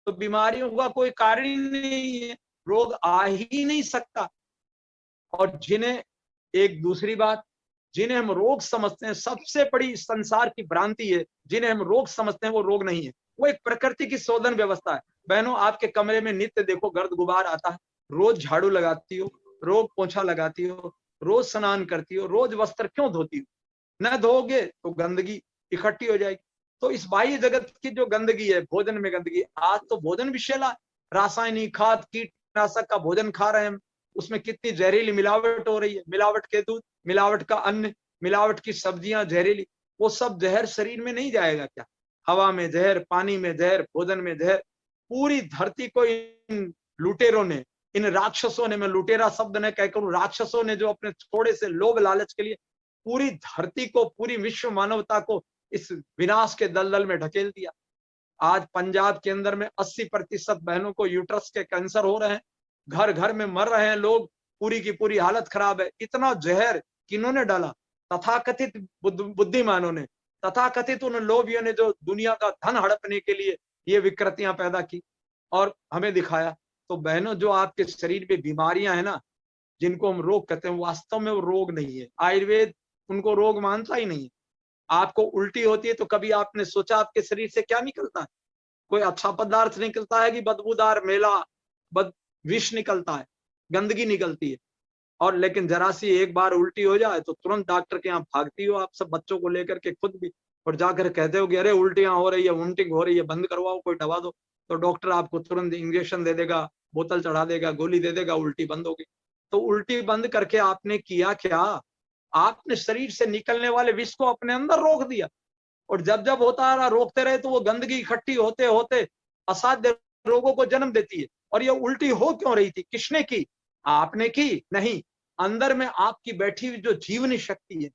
तो बीमारियों का कोई कारण ही नहीं है, रोग आ ही नहीं सकता। और जिन्हें, एक दूसरी बात, जिन्हें हम रोग समझते हैं, सबसे बड़ी संसार की भ्रांति है, जिन्हें हम रोग समझते हैं वो रोग नहीं है, वो एक प्रकृति की शोधन व्यवस्था है। बहनों, आपके कमरे में नित्य देखो गर्द गुबार आता है, रोज झाड़ू लगाती हो, रोज पोछा लगाती हो, रोज स्नान करती हो, रोज वस्त्र क्यों धोती हो? न धोगे तो गंदगी इकट्ठी हो जाएगी। तो इस बाह्य जगत की जो गंदगी है, भोजन में गंदगी, आज तो भोजन विषैला, रासायनिक खाद कीटनाशक का भोजन खा रहे हैं हम, उसमें कितनी जहरीली मिलावट हो रही है, मिलावट के दूध, मिलावट का अन्न, मिलावट की सब्जियां जहरीली, वो सब जहर शरीर में नहीं जाएगा क्या? हवा में जहर, पानी में जहर, भोजन में जहर। पूरी धरती को इन लुटेरों ने, इन राक्षसों ने, मैं लुटेरा शब्द ने कहकर, राक्षसों ने जो अपने थोड़े से लोभ लालच के लिए पूरी धरती को, पूरी विश्व मानवता को इस विनाश के दलदल में ढकेल दिया। आज पंजाब के अंदर में 80% बहनों को यूट्रस के कैंसर हो रहे हैं, घर घर में मर रहे हैं लोग, पूरी की पूरी हालत खराब है। इतना जहर किन्होंने डाला? तथाकथित बुद्धिमानों ने, तथाकथित उन लोभियों ने जो दुनिया का धन हड़पने के लिए ये विकृतियां पैदा की और हमें दिखाया। तो बहनों, जो आपके शरीर में बीमारियां हैं ना, जिनको हम रोग कहते हैं, वास्तव में वो रोग नहीं है। आयुर्वेद उनको रोग मानता ही नहीं है। आपको उल्टी होती है तो कभी आपने सोचा आपके शरीर से क्या निकलता है? कोई अच्छा पदार्थ निकलता है कि बदबूदार मेला, बद विष निकलता है, गंदगी निकलती है? और लेकिन जरा सी एक बार उल्टी हो जाए तो तुरंत डॉक्टर के यहाँ भागती हो आप सब, बच्चों को लेकर के खुद भी, और जाकर कहते हो कि अरे उल्टियां हो रही है, वोमिटिंग हो रही है, बंद करवाओ, कोई दवा दो। तो डॉक्टर आपको तुरंत इंजेक्शन दे देगा, बोतल चढ़ा देगा, गोली दे देगा, उल्टी बंद होगी। तो उल्टी बंद करके आपने किया क्या? आपने शरीर से निकलने वाले विष को अपने अंदर रोक दिया, और जब जब होता रहा, रोकते रहे, तो वो गंदगी इकट्ठी होते होते असाध्य रोगों को जन्म देती है। और ये उल्टी हो क्यों रही थी? किसने की? आपने की? नहीं, अंदर में आपकी बैठी हुई जो जीवनी शक्ति है,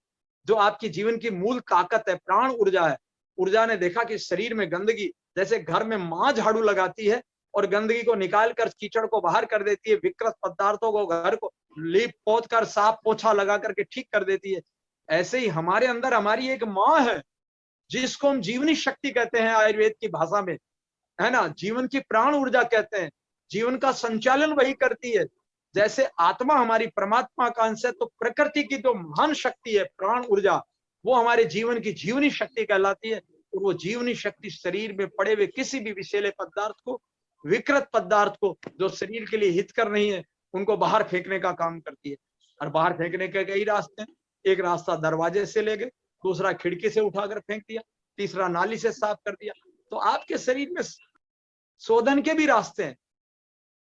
जो आपकी जीवन की मूल ताकत है, प्राण ऊर्जा है, ऊर्जा ने देखा कि शरीर में गंदगी, जैसे घर में माँ झाड़ू लगाती है और गंदगी को निकाल कर, कीचड़ को बाहर कर देती है, विकृत पदार्थों को, घर को लीप पोत कर, साफ पोछा लगा करके ठीक कर देती है, ऐसे ही हमारे अंदर हमारी एक माँ है, जिसको हम जीवनी शक्ति कहते हैं आयुर्वेद की भाषा में, है ना, जीवन की प्राण ऊर्जा कहते हैं। जीवन का संचालन वही करती है। जैसे आत्मा हमारी परमात्मा का अंश है, तो प्रकृति की जो महान शक्ति है, प्राण ऊर्जा, वो हमारे जीवन की जीवनी शक्ति कहलाती है। और वो जीवनी शक्ति शरीर में पड़े हुए किसी भी विषैले पदार्थ को, विकृत पदार्थ को, जो शरीर के लिए हितकर नहीं है, उनको बाहर फेंकने का काम करती है। और बाहर फेंकने के कई रास्ते हैं। एक रास्ता दरवाजे से ले गए, दूसरा खिड़की से उठाकर फेंक दिया, तीसरा नाली से साफ कर दिया। तो आपके शरीर में शोधन के भी रास्ते हैं।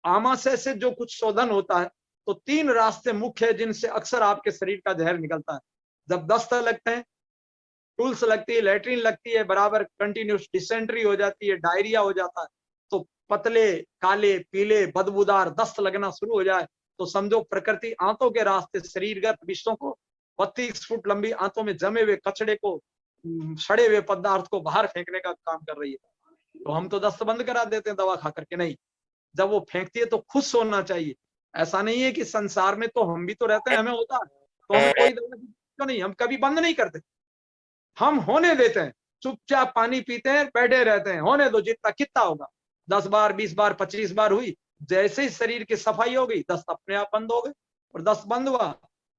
आमाशय से जो कुछ शोधन होता है, तो 3 रास्ते मुख्य है जिनसे अक्सर आपके शरीर का जहर निकलता है। जब दस्त लगते हैं, टूल्स लगती है, लैट्रिन लगती है, बराबर कंटिन्यूस डिसेंट्री हो जाती है, डायरिया हो जाता है, तो पतले काले पीले बदबूदार दस्त लगना शुरू हो जाए, तो समझो प्रकृति आंतों के रास्ते शरीरगत विषयों को, 32 फुट लंबी आंतों में जमे हुए कचड़े को, सड़े हुए पदार्थ को बाहर फेंकने का काम कर रही है। तो हम तो दस्त बंद करा देते हैं दवा खा करके। नहीं, जब वो फेंकती है तो खुश होना चाहिए। ऐसा नहीं है कि संसार में तो हम भी तो रहते हैं, हमें होता है, तो हमें कोई दवा क्यों नहीं, हम कभी बंद नहीं करते, हम होने देते हैं, चुपचाप पानी पीते हैं, बैठे रहते हैं, होने दो, जितना कितना होगा, 10 बार 20 बार 25 बार हुई, जैसे ही शरीर की सफाई हो गई, दस्त अपने आप बंद हो गए। और दस्त बंद हुआ,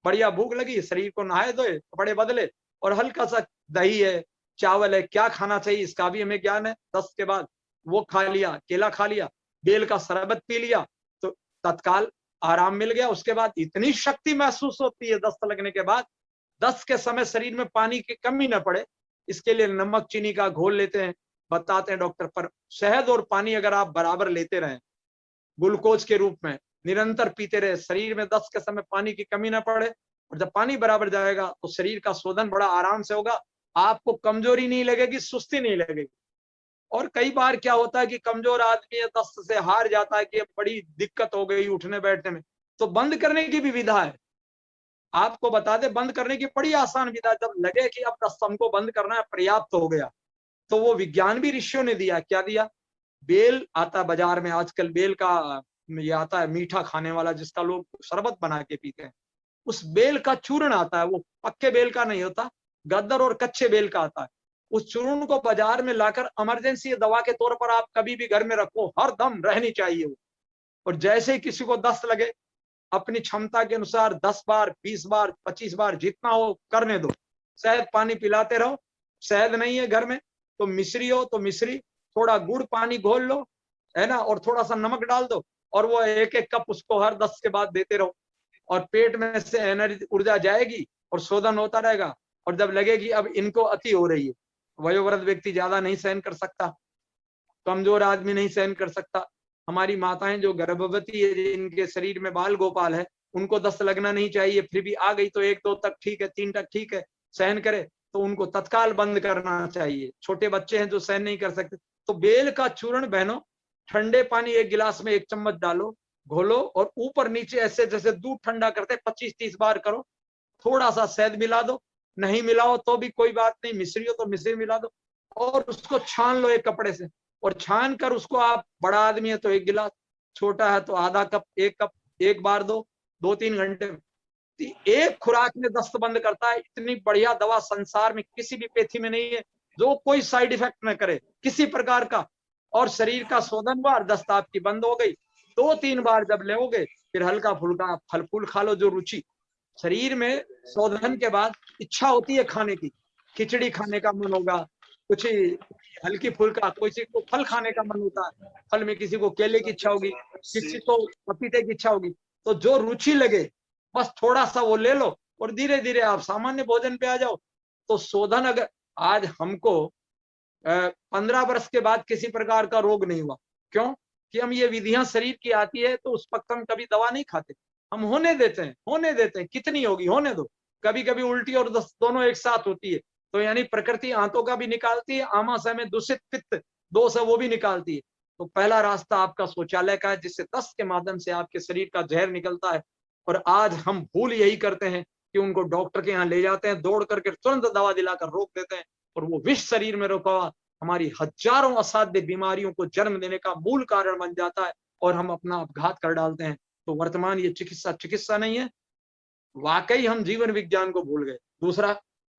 बढ़िया भूख लगी, शरीर को नहाए धोए, कपड़े बदले, और हल्का सा दही है, चावल है, क्या खाना चाहिए इसका भी हमें ज्ञान है। दस्त के बाद वो खा लिया, केला खा लिया, बेल का शरबत पी लिया, तो तत्काल आराम मिल गया। उसके बाद इतनी शक्ति महसूस होती है दस्त लगने के बाद, दस्त के समय शरीर में पानी की कमी न पड़े, इसके लिए नमक चीनी का घोल लेते हैं, बताते हैं डॉक्टर। पर शहद और पानी अगर आप बराबर लेते रहें, ग्लूकोज के रूप में निरंतर पीते रहे, शरीर में दस्त के समय पानी की कमी न पड़े, और जब पानी बराबर जाएगा तो शरीर का शोधन बड़ा आराम से होगा, आपको कमजोरी नहीं लगेगी, सुस्ती नहीं लगेगी। और कई बार क्या होता है कि कमजोर आदमी दस्त से हार जाता है कि अब बड़ी दिक्कत हो गई उठने बैठने में, तो बंद करने की भी विधा है। आपको बता दे, बंद करने की बड़ी आसान विधा। जब लगे कि अब दस्त हमको बंद करना है, पर्याप्त हो गया, तो वो विज्ञान भी ऋषियों ने दिया। क्या दिया? बेल आता बाजार में आजकल, बेल का ये आता है मीठा खाने वाला, जिसका लोग शरबत बना के पीते हैं। उस बेल का चूर्ण आता है, वो पक्के बेल का नहीं होता, गद्दर और कच्चे बेल का आता है। उस चूर्ण को बाजार में लाकर इमरजेंसी दवा के तौर पर आप कभी भी घर में रखो, हर दम रहनी चाहिए वो। और जैसे ही किसी को दस्त लगे, अपनी क्षमता के अनुसार 10 बार, 20 बार, 25 बार, जितना हो करने दो। शहद पानी पिलाते रहो। शहद नहीं है घर में तो मिश्री हो तो मिश्री, थोड़ा गुड़ पानी घोल लो, है ना, और थोड़ा सा नमक डाल दो, और वो एक एक कप उसको हर 10 के बाद देते रहो। और पेट में से एनर्जी, ऊर्जा जाएगी और शोधन होता रहेगा। और जब लगेगी अब इनको अति हो रही है, वयोवृद्ध व्यक्ति ज्यादा नहीं सहन कर सकता, कमजोर आदमी नहीं सहन कर सकता, हमारी माताएं जो गर्भवती है, जिनके शरीर में बाल गोपाल है, उनको दस्त लगना नहीं चाहिए, फिर भी आ गई तो 1-2 तक ठीक है, 3 तक ठीक है, सहन करे, तो उनको तत्काल बंद करना चाहिए। छोटे बच्चे हैं जो सहन नहीं कर सकते, तो बेल का चूर्ण बहनों, ठंडे पानी 1 गिलास में 1 चम्मच डालो, घोलो, और ऊपर नीचे ऐसे जैसे दूध ठंडा करते 25-30 बार करो। थोड़ा सा शहद मिला दो, नहीं मिलाओ तो भी कोई बात नहीं, मिश्री हो तो मिश्री मिला दो, और उसको छान लो एक कपड़े से। और छान कर उसको, आप बड़ा आदमी है तो 1 गिलास, छोटा है तो आधा कप, 1 कप, 1 बार दो, 2-3 घंटे में। एक खुराक में दस्त बंद करता है। इतनी बढ़िया दवा संसार में किसी भी पेथी में नहीं है जो कोई साइड इफेक्ट न करे किसी प्रकार का। और शरीर का शोधन हुआ, दस्त आपकी बंद हो गई। 2-3 बार जब लेोगे, फिर हल्का फुल्का फल फूल खा लो, जो रुचि शरीर में शोधन के बाद इच्छा होती है खाने की, खिचड़ी खाने का मन होगा, कुछ हल्की फुल्का, किसी को फल खाने का मन होता है, फल में किसी को केले की इच्छा होगी, किसी को पपीते की इच्छा होगी, तो जो रुचि लगे बस थोड़ा सा वो ले लो, और धीरे धीरे आप सामान्य भोजन पे आ जाओ। तो शोधन, अगर आज हमको 15 वर्ष के बाद किसी प्रकार का रोग नहीं हुआ, क्यों? कि हम ये विधियां शरीर की आती है तो उस वक्त हम कभी दवा नहीं खाते, हम होने देते हैं, कितनी होगी होने दो। कभी कभी उल्टी और दस्त दोनों एक साथ होती है, तो यानी प्रकृति आंतों का भी निकालती है, आमाशय में दूषित पित्त दोष है वो भी निकालती है। तो पहला रास्ता आपका शौचालय का है, जिससे दस्त के माध्यम से आपके शरीर का जहर निकलता है। और आज हम भूल यही करते हैं कि उनको डॉक्टर के यहाँ ले जाते हैं, दौड़ करके तुरंत दवा दिलाकर रोक देते हैं, और वो विष शरीर में रोका हुआ हमारी हजारों असाध्य बीमारियों को जन्म देने का मूल कारण बन जाता है, और हम अपना अपघात कर डालते हैं। तो वर्तमान ये चिकित्सा नहीं है, वाकई हम जीवन विज्ञान को भूल गए। दूसरा,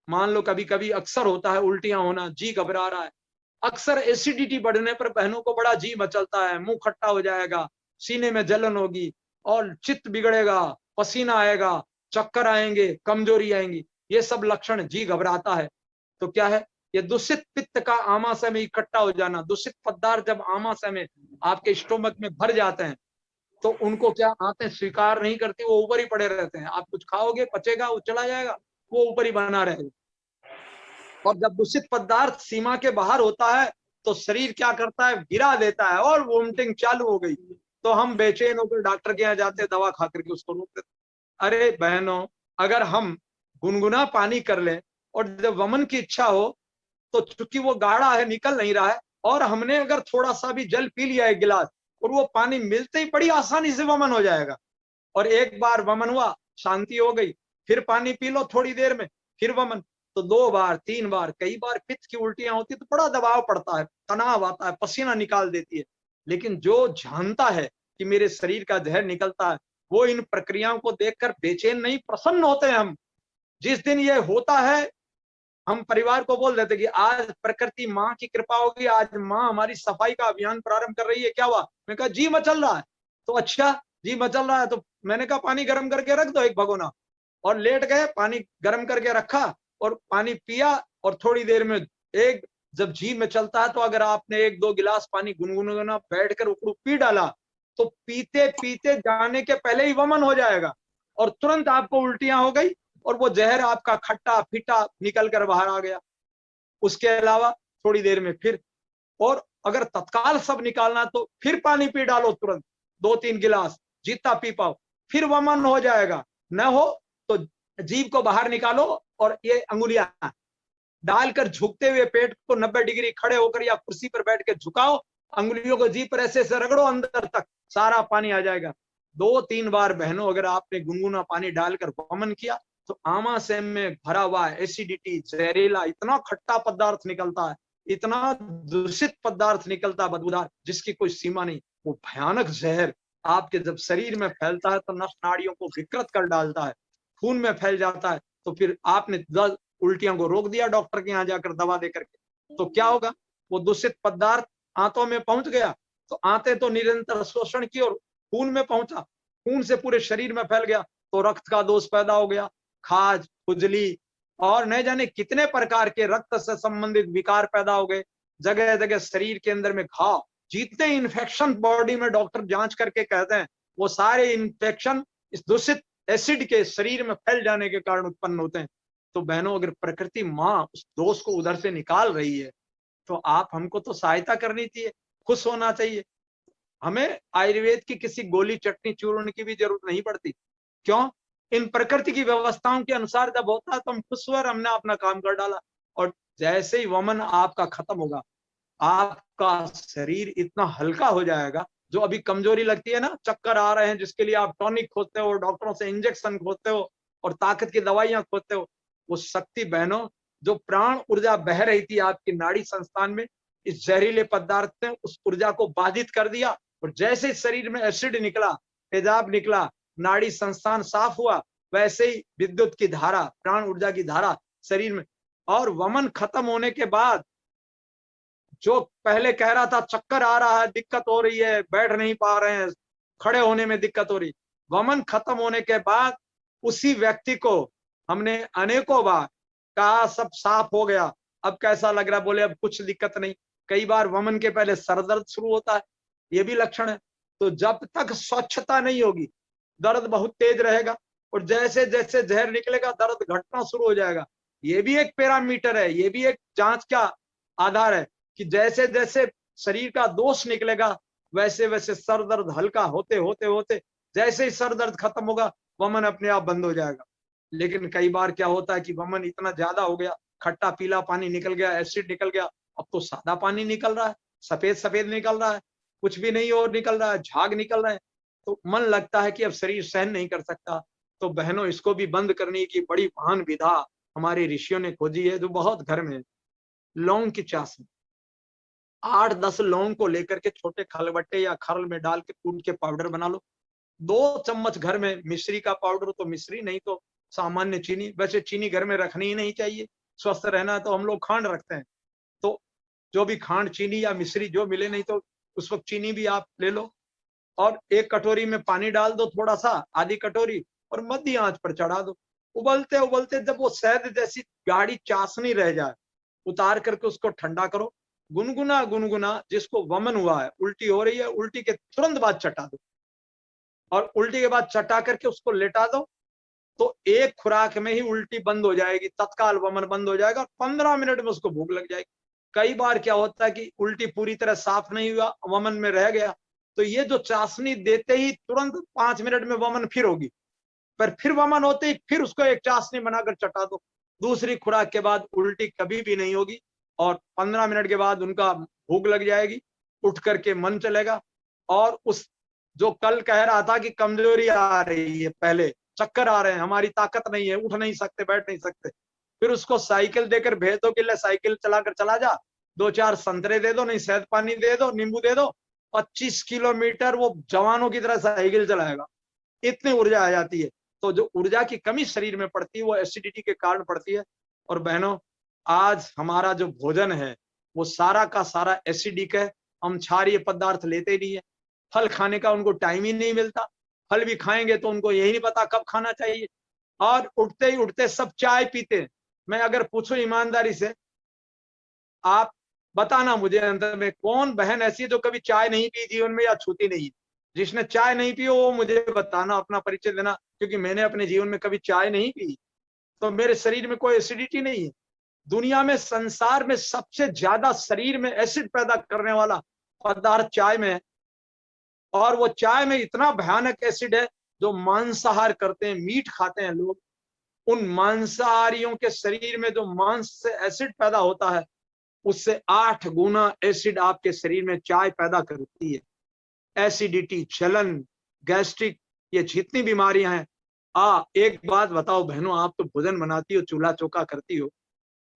मान लो कभी कभी अक्सर होता है उल्टियां होना, जी घबरा रहा है, अक्सर एसिडिटी बढ़ने पर बहनों को बड़ा जी मचलता है, मुंह खट्टा हो जाएगा, सीने में जलन होगी, और चित्त बिगड़ेगा, पसीना आएगा, चक्कर आएंगे, कमजोरी आएंगी, ये सब लक्षण, जी घबराता है। तो क्या है? ये दूषित पित्त का आमाशय में इकट्ठा हो जाना। दूषित पदार्थ जब आमाशय में, आपके स्टोमक में भर जाते हैं, तो उनको क्या आंतें स्वीकार नहीं करती, वो ऊपर ही पड़े रहते हैं। आप कुछ खाओगे, पचेगा, वो चला जाएगा, वो ऊपर ही बना रहेगा। और जब दूषित पदार्थ सीमा के बाहर होता है, तो शरीर क्या करता है? गिरा देता है, और वोमिटिंग चालू हो गई, तो हम बेचैन होकर डॉक्टर के यहाँ जाते हैं, दवा खा करके उसको रोक देते। अरे बहनों, अगर हम गुनगुना पानी कर लें, और जब वमन की इच्छा हो, तो चूंकि वो गाढ़ा है, निकल नहीं रहा है, और हमने अगर थोड़ा सा भी जल पी लिया 1 गिलास, और वो पानी मिलते ही बड़ी आसानी से वमन हो जाएगा। और एक बार वमन हुआ, शांति हो गई, फिर पानी पी लो थोड़ी देर में, फिर वमन। तो 2 बार 3 बार, कई बार पित्त की उल्टियां होती तो बड़ा दबाव पड़ता है, तनाव आता है, पसीना निकाल देती है। लेकिन जो जानता है कि मेरे शरीर का जहर निकलता है, वो इन प्रक्रियाओं को देखकर बेचैन नहीं, प्रसन्न होते हैं हम। जिस दिन ये होता है, हम परिवार को बोल देते कि आज प्रकृति माँ की कृपा होगी, आज माँ हमारी सफाई का अभियान प्रारंभ कर रही है। क्या हुआ? मैंने कहा जी मचल रहा है। तो अच्छा, जी मचल रहा है, तो मैंने कहा पानी गर्म करके रख दो 1 भगोना, और लेट गए, पानी गर्म करके रखा, और पानी पिया, और थोड़ी देर में जब जी में चलता है, तो अगर आपने 1-2 गिलास पानी गुनगुना बैठ कर उकड़ू पी डाला, तो पीते पीते जाने के पहले ही वमन हो जाएगा, और तुरंत आपको उल्टियां हो गई, और वो जहर आपका खट्टा फीटा निकल कर बाहर आ गया। उसके अलावा थोड़ी देर में फिर, और अगर तत्काल सब निकालना तो फिर पानी पी डालो तुरंत, 2-3 गिलास, जितना पी पाओ, फिर वमन हो जाएगा। न हो तो जीभ को बाहर निकालो और ये अंगुलियां डालकर झुकते हुए पेट को 90 डिग्री खड़े होकर या कुर्सी पर बैठ के झुकाओ, अंगुलियों को जीभ पर ऐसे ऐसे रगड़ो, अंदर तक सारा पानी आ जाएगा। 2-3 बार बहनों अगर आपने गुनगुना पानी डालकर वमन किया तो आमाशय में भरा हुआ एसिडिटी, जहरीला, इतना खट्टा पदार्थ निकलता है, इतना दूषित पदार्थ निकलता है बदबूदार, जिसकी कोई सीमा नहीं। वो भयानक जहर आपके जब शरीर में फैलता है तो नस नाड़ियों को विकृत कर डालता है, खून में फैल जाता है। तो फिर आपने उल्टियों को रोक दिया डॉक्टर के यहाँ जाकर दवा दे करके, तो क्या होगा? वो दूषित पदार्थ आंतों में पहुंच गया, तो आंतें तो निरंतर शोषण की और खून में पहुंचा, खून से पूरे शरीर में फैल गया, तो रक्त का दोष पैदा हो गया, खाज, खुजली और न जाने कितने प्रकार के रक्त से संबंधित विकार पैदा हो गए। जगह जगह शरीर के अंदर में घाव, जितने इन्फेक्शन बॉडी में डॉक्टर जांच करके कहते हैं, वो सारे इन्फेक्शन इस दूषित एसिड के शरीर में फैल जाने के कारण उत्पन्न होते हैं। तो बहनों, अगर प्रकृति माँ उस दोष को उधर से निकाल रही है तो आप हमको तो सहायता करनी चाहिए, खुश होना चाहिए। हमें आयुर्वेद की किसी गोली चटनी चूर्ण की भी जरूरत नहीं पड़ती। क्यों? इन प्रकृति की व्यवस्थाओं के अनुसार जब होता है तो हम खुश हुए, हमने अपना काम कर डाला। और जैसे ही वमन आपका खत्म होगा, आपका शरीर इतना हल्का हो जाएगा, जो अभी कमजोरी लगती है ना, चक्कर आ रहे हैं, जिसके लिए आप टॉनिक खोजते हो, डॉक्टरों से इंजेक्शन खोजते हो और ताकत की दवाइयां खोजते हो, वो शक्ति बहनों, जो प्राण ऊर्जा बह रही थी आपकी नाड़ी संस्थान में, इस जहरीले पदार्थ ने उस ऊर्जा को बाधित कर दिया। और जैसे शरीर में एसिड निकला, तेजाब निकला, नाड़ी संस्थान साफ हुआ, वैसे ही विद्युत की धारा, प्राण ऊर्जा की धारा शरीर में। और वमन खत्म होने के बाद जो पहले कह रहा था चक्कर आ रहा है, दिक्कत हो रही है, बैठ नहीं पा रहे हैं, खड़े होने में दिक्कत हो रही, वमन खत्म होने के बाद उसी व्यक्ति को हमने अनेकों बार कहा सब साफ हो गया, अब कैसा लग रहा है? बोले अब कुछ दिक्कत नहीं। कई बार वमन के पहले सर दर्द शुरू होता है, ये भी लक्षण है। तो जब तक स्वच्छता नहीं होगी, दर्द बहुत तेज रहेगा, और जैसे जैसे जहर निकलेगा दर्द घटना शुरू हो जाएगा। ये भी एक पैरामीटर है, ये भी एक जांच का आधार है कि जैसे जैसे शरीर का दोष निकलेगा, वैसे वैसे सर दर्द हल्का होते होते होते, जैसे ही सर दर्द खत्म होगा, वमन अपने आप बंद हो जाएगा। लेकिन कई बार क्या होता है कि वमन इतना ज्यादा हो गया, खट्टा पीला पानी निकल गया, एसिड निकल गया, अब तो सादा पानी निकल रहा है, सफेद सफेद निकल रहा है, कुछ भी नहीं और निकल रहा है, झाग निकल रहे हैं, तो मन लगता है कि अब शरीर सहन नहीं कर सकता। तो बहनों, इसको भी बंद करने की बड़ी महान विधा हमारे ऋषियों ने खोजी है, जो बहुत घर में। लौंग की चाशनी, 8-10 लौंग को लेकर के छोटे खलबट्टे या खरल में डाल के कूट के पाउडर बना लो। 2 चम्मच घर में मिश्री का पाउडर हो तो मिश्री, नहीं तो सामान्य चीनी। वैसे चीनी घर में रखनी ही नहीं चाहिए, स्वस्थ रहना है तो हम लोग खांड रखते हैं, तो जो भी खांड, चीनी या मिश्री जो मिले, नहीं तो उस वक्त चीनी भी आप ले लो। और 1 कटोरी में पानी डाल दो, थोड़ा सा, आधी कटोरी, और मध्य आंच पर चढ़ा दो। उबलते उबलते जब वो शहद जैसी गाढ़ी चाशनी रह जाए, उतार करके उसको ठंडा करो। गुनगुना गुनगुना, जिसको वमन हुआ है, उल्टी हो रही है, उल्टी के तुरंत बाद चटा दो, और उल्टी के बाद चटा करके उसको लेटा दो, तो एक खुराक में ही उल्टी बंद हो जाएगी, तत्काल वमन बंद हो जाएगा, 15 मिनट में उसको भूख लग जाएगी। कई बार क्या होता है कि उल्टी पूरी तरह साफ नहीं हुआ, वमन में रह गया, तो ये जो चाशनी देते ही तुरंत 5 मिनट में वमन फिर होगी, पर फिर वमन होते ही फिर उसको एक चाशनी बनाकर चटा दो। दूसरी खुराक के बाद उल्टी कभी भी नहीं होगी, और 15 मिनट के बाद उनका भूख लग जाएगी, उठ करके मन चलेगा। और उस जो कल कह रहा था कि कमजोरी आ रही है, पहले चक्कर आ रहे हैं, हमारी ताकत नहीं है, उठ नहीं सकते, बैठ नहीं सकते, फिर उसको साइकिल देकर भेज दो कि ले साइकिल चलाकर चला जा, 2-4 संतरे दे दो, नहीं शहद पानी दे दो, नींबू दे दो, 25 किलोमीटर वो जवानों की तरह साइकिल चलाएगा, इतनी ऊर्जा आ जाती है। तो जो ऊर्जा की कमी शरीर में पड़ती है, वो एसिडिटी के कारण पड़ती है। और बहनों, आज हमारा जो भोजन है वो सारा का सारा एसिडिक है, हम क्षारीय पदार्थ लेते ही नहीं है, फल खाने का उनको टाइम ही नहीं मिलता, फल भी खाएंगे तो उनको यही नहीं पता कब खाना चाहिए, और उठते ही उठते सब चाय पीते हैं। मैं अगर पूछूं ईमानदारी से, आप बताना मुझे अंदर में कौन बहन ऐसी है जो कभी चाय नहीं पी जीवन में या छूती नहीं है? जिसने चाय नहीं पी हो वो मुझे बताना, अपना परिचय देना, क्योंकि मैंने अपने जीवन में कभी चाय नहीं पी, तो मेरे शरीर में कोई एसिडिटी नहीं है। दुनिया में, संसार में सबसे ज्यादा शरीर में एसिड पैदा करने वाला पदार्थ चाय में है, और वो चाय में इतना भयानक एसिड है, जो मांसाहार करते हैं, मीट खाते हैं लोग, उन मांसाहारियों के शरीर में जो मांस से एसिड पैदा होता है, उससे 8 गुना एसिड आपके शरीर में चाय पैदा करती है। एसिडिटी, जलन, गैस्ट्रिक, ये जितनी बीमारियां हैं। एक बात बताओ बहनों, आप तो भोजन बनाती हो, चूल्हा चौका करती हो,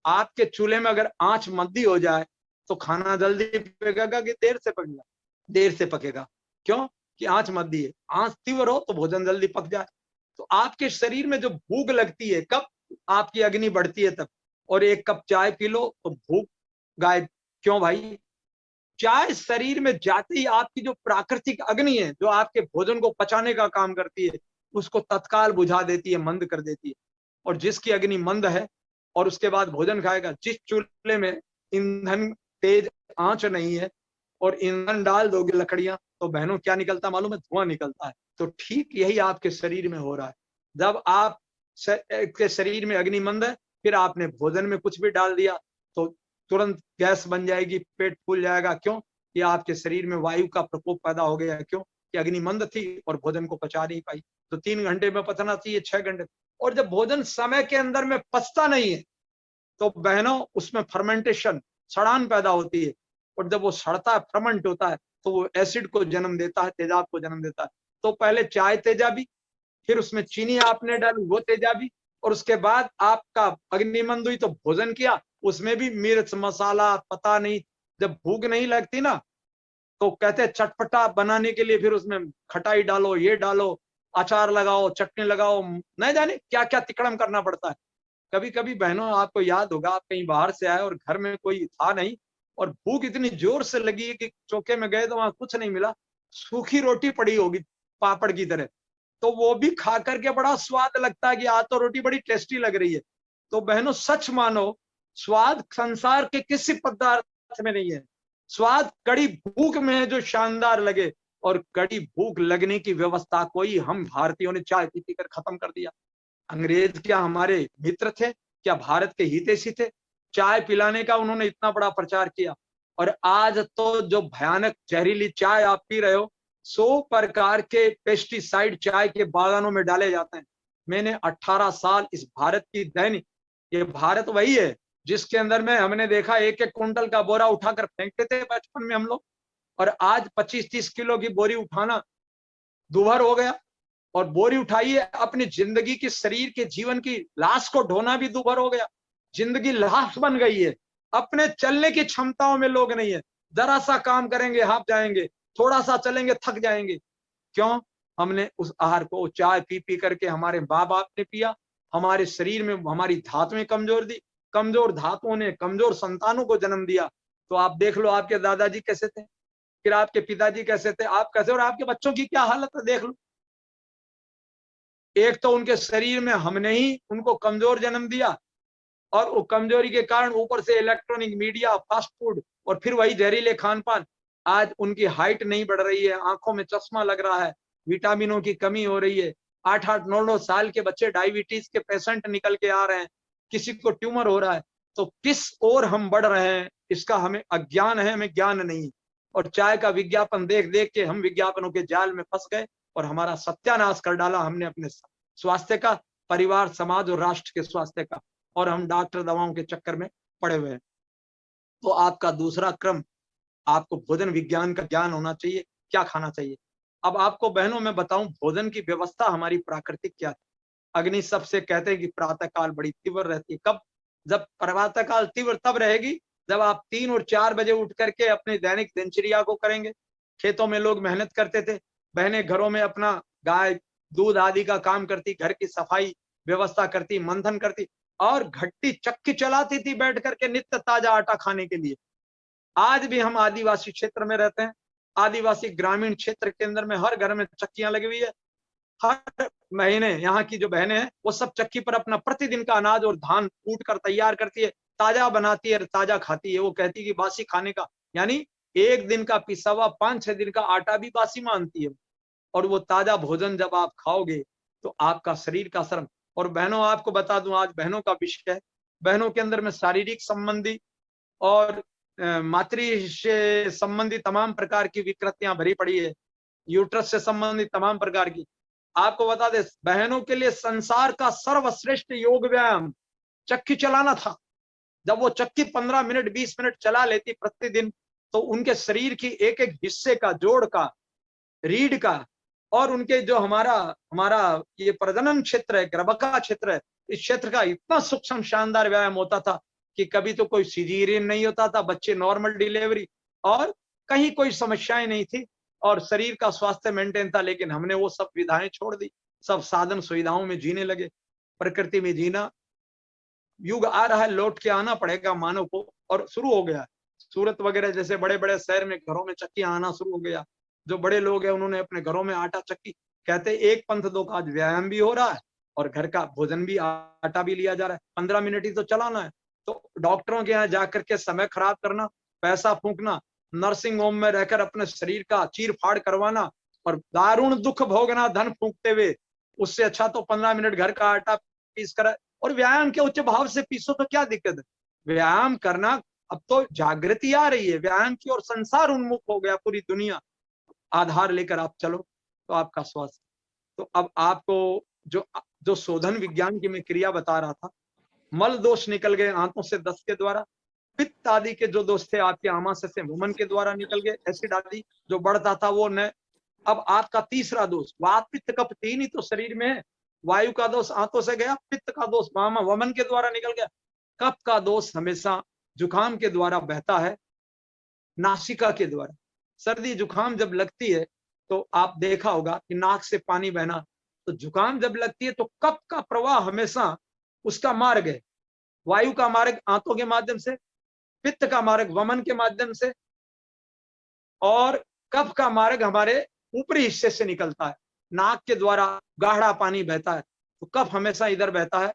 आपके चूल्हे में अगर आंच मंदी हो जाए तो खाना जल्दी पकेगा कि देर से पकेगा? देर से पकेगा। क्यों? कि आंच मंदी है। आंच तीव्र हो तो भोजन जल्दी पक जाए। तो आपके शरीर में जो भूख लगती है, कब आपकी अग्नि बढ़ती है? तब। और एक कप चाय पी लो तो भूख गायब। क्यों भाई? चाय शरीर में जाते ही आपकी जो प्राकृतिक अग्नि है, जो आपके भोजन को पचाने का काम करती है, उसको तत्काल बुझा देती है, मंद कर देती है। और जिसकी अग्नि मंद है और उसके बाद भोजन खाएगा, जिस चूल्हे में ईंधन तेज आंच नहीं है और ईंधन डाल दोगे लकड़ियां, तो बहनों क्या निकलता मालूम है? धुआं निकलता है। तो ठीक यही आपके शरीर में हो रहा है। जब आप के शरीर में अग्नि मंद है, फिर आपने भोजन में कुछ भी डाल दिया तो तुरंत गैस बन जाएगी, पेट फूल जाएगा। क्यों? कि आपके शरीर में वायु का प्रकोप पैदा हो गया है। क्यों? कि अग्नि मंद थी और भोजन को पचा नहीं पाई। तो 3 घंटे में पचना चाहिए, 6 घंटे। और जब भोजन समय के अंदर में पचता नहीं है, तो बहनों उसमें फर्मेंटेशन, सड़ान पैदा होती है। और जब वो सड़ता है, फर्मेंट होता है, तो वो एसिड को जन्म देता है, तेजाब को जन्म देता है। तो पहले चाय तेजाबी, फिर उसमें चीनी आपने डाली, वो तेजाबी, और उसके बाद आपका अग्निमंद हुई तो भोजन किया, उसमें भी मिर्च मसाला पता नहीं। जब भूख नहीं लगती ना, तो कहते हैं चटपटा बनाने के लिए फिर उसमें खटाई डालो, ये डालो, अचार लगाओ, चटनी लगाओ, नहीं जाने क्या क्या तिकड़म करना पड़ता है। कभी कभी बहनों, आपको याद होगा, आप कहीं बाहर से आए और घर में कोई था नहीं, और भूख इतनी जोर से लगी है कि चौके में गए तो वहां कुछ नहीं मिला, सूखी रोटी पड़ी होगी पापड़ की तरह। तो वो भी खा करके बड़ा स्वाद लगता है कि आज तो रोटी बड़ी टेस्टी लग रही है। तो बहनों सच मानो, स्वाद संसार के किसी पदार्थ में नहीं है। स्वाद कड़ी भूख में है, जो शानदार लगे। और कड़ी भूख लगने की व्यवस्था कोई हम भारतीयों ने चाय पी कर खत्म कर दिया। अंग्रेज क्या हमारे मित्र थे? क्या भारत के हितैषी थे? चाय पिलाने का उन्होंने इतना बड़ा प्रचार किया। और आज तो जो भयानक जहरीली चाय आप पी रहे हो, 100 प्रकार के पेस्टिसाइड चाय के बागानों में डाले जाते हैं। मैंने 18 साल इस भारत की दैनिक, ये भारत वही है जिसके अंदर में हमने देखा 1-1 कुंटल का बोरा उठाकर फेंकते थे बचपन में हम लोग, और आज 25-30 किलो की बोरी उठाना दुभर हो गया। और बोरी उठाइए, अपनी जिंदगी की, शरीर के जीवन की लाश को ढोना भी दुभर हो गया। जिंदगी लाश बन गई है। अपने चलने की क्षमताओं में लोग नहीं है। जरा सा काम करेंगे हाफ जाएंगे, थोड़ा सा चलेंगे थक जाएंगे। क्यों? हमने उस आहार को चाय पी पी करके, हमारे माँ बाप ने पिया, हमारे शरीर में हमारी धातुएं कमजोर दी, कमजोर धातुओं ने कमजोर संतानों को जन्म दिया। तो आप देख लो, आपके दादाजी कैसे थे, फिर आपके पिताजी कैसे थे, आप कैसे, और आपके बच्चों की क्या हालत है देख लो। एक तो उनके शरीर में हमने ही उनको कमजोर जन्म दिया, और वो कमजोरी के कारण ऊपर से इलेक्ट्रॉनिक मीडिया, फास्ट फूड, और फिर वही जहरीले खान पान। आज उनकी हाइट नहीं बढ़ रही है, आंखों में चश्मा लग रहा है, विटामिनों की कमी हो रही है। 8-8, 9-9 साल के बच्चे डायबिटीज के पेशेंट निकल के आ रहे हैं, किसी को ट्यूमर हो रहा है। तो किस ओर हम बढ़ रहे हैं, इसका हमें अज्ञान है, हमें ज्ञान नहीं। और चाय का विज्ञापन देख देख के हम विज्ञापनों के जाल में फंस गए और हमारा सत्यानाश कर डाला हमने, अपने स्वास्थ्य का, परिवार, समाज और राष्ट्र के स्वास्थ्य का। और हम डॉक्टर दवाओं के चक्कर में पड़े हुए हैं। तो आपका दूसरा क्रम, आपको भोजन विज्ञान का ज्ञान होना चाहिए, क्या खाना चाहिए। अब आपको बहनों मैं बताऊं, भोजन की व्यवस्था हमारी प्राकृतिक क्या है। अग्नि सबसे कहते हैं कि प्रातः काल बड़ी तीव्र रहती है। कब? जब प्रातः काल तीव्र तब रहेगी जब आप 3 और 4 बजे उठ करके अपनी दैनिक दिनचर्या को करेंगे। खेतों में लोग मेहनत करते थे, बहनें घरों में अपना गाय दूध आदि का काम करती, घर की सफाई व्यवस्था करती, मंथन करती, और घट्टी चक्की चलाती थी बैठ करके नित्य ताजा आटा खाने के लिए। आज भी हम आदिवासी क्षेत्र में रहते हैं, आदिवासी ग्रामीण क्षेत्र के अंदर में हर घर में चक्कियां लगी हुई है। हर महीने यहाँ की जो बहनें हैं, वो सब चक्की पर अपना प्रतिदिन का अनाज और धान कूट कर तैयार करती है, ताजा बनाती है, ताजा खाती है। वो कहती है कि बासी खाने का, यानी एक दिन का पिसा हुआ 5-6 दिन का आटा भी बासी मानती है। और वो ताजा भोजन जब आप खाओगे तो आपका शरीर का श्रम। और बहनों, आपको बता दूं, आज बहनों का विषय है। बहनों के अंदर में शारीरिक संबंधी और मातृ से संबंधी तमाम प्रकार की विकृतियां भरी पड़ी है, यूट्रस से संबंधित तमाम प्रकार की। आपको बता दे, बहनों के लिए संसार का सर्वश्रेष्ठ योग व्यायाम चक्की चलाना था। जब वो चक्की 15 मिनट 20 मिनट चला लेती प्रतिदिन, तो उनके शरीर की एक एक हिस्से का, जोड़ का, रीढ़ का, और उनके जो हमारा हमारा ये प्रजनन क्षेत्र है, गर्भका क्षेत्र है, इस क्षेत्र का इतना सूक्ष्म शानदार व्यायाम होता था कि कभी तो कोई सिजेरियन नहीं होता था, बच्चे नॉर्मल डिलीवरी, और कहीं कोई समस्याएं नहीं थी, और शरीर का स्वास्थ्य मेंटेन था। लेकिन हमने वो सब विधाएं छोड़ दी, सब साधन सुविधाओं में जीने लगे, प्रकृति में जीना। युग आ रहा है, लौट के आना पड़ेगा मानव को, और शुरू हो गया। सूरत वगैरह जैसे बड़े बड़े शहर में घरों में चक्कियां आना शुरू हो गया। जो बड़े लोग हैं उन्होंने अपने घरों में आटा चक्की, कहते एक पंथ दो का, आज व्यायाम भी हो रहा है और घर का भोजन भी, आटा भी लिया जा रहा है। 15 मिनट ही तो चलाना है। तो डॉक्टरों के यहाँ जाकर के समय खराब करना, पैसा फूकना, नर्सिंग होम में रहकर अपने शरीर का चीर फाड़ करवाना और दारुण दुख भोगना धन फूकते हुए, उससे अच्छा तो 15 मिनट घर का आटा पीस कर, और व्यायाम के उच्च भाव से पीसो तो क्या दिक्कत है। व्यायाम करना, अब तो जागृति आ रही है व्यायाम की, और संसार उन्मुख हो गया पूरी दुनिया। आधार लेकर आप चलो तो आपका स्वास्थ्य। तो अब आपको जो जो शोधन विज्ञान की मैं क्रिया बता रहा था, मल दोष निकल गए आंतों से दस्त के द्वारा, पित्त आदि के जो दोष थे आपके आमाशय से वमन के द्वारा निकल गए, एसिड आदि जो बढ़ता था वो न। अब आपका तीसरा दोष, वात पित्त कफ तीन ही तो शरीर में है। वायु का दोष आंतों से गया, पित्त का दोष वमन के द्वारा निकल गया, कफ का दोष हमेशा जुकाम के द्वारा बहता है, नासिका के द्वारा। सर्दी जुकाम जब लगती है तो आप देखा होगा कि नाक से पानी बहना, तो जुकाम जब लगती है तो कफ का प्रवाह हमेशा उसका मार्ग है, वायु का मार्ग आंतों के माध्यम से, पित्त का मार्ग वमन के माध्यम से, और कफ का मार्ग हमारे ऊपरी हिस्से से निकलता है, नाक के द्वारा गाढ़ा पानी बहता है। तो कफ हमेशा इधर बहता है।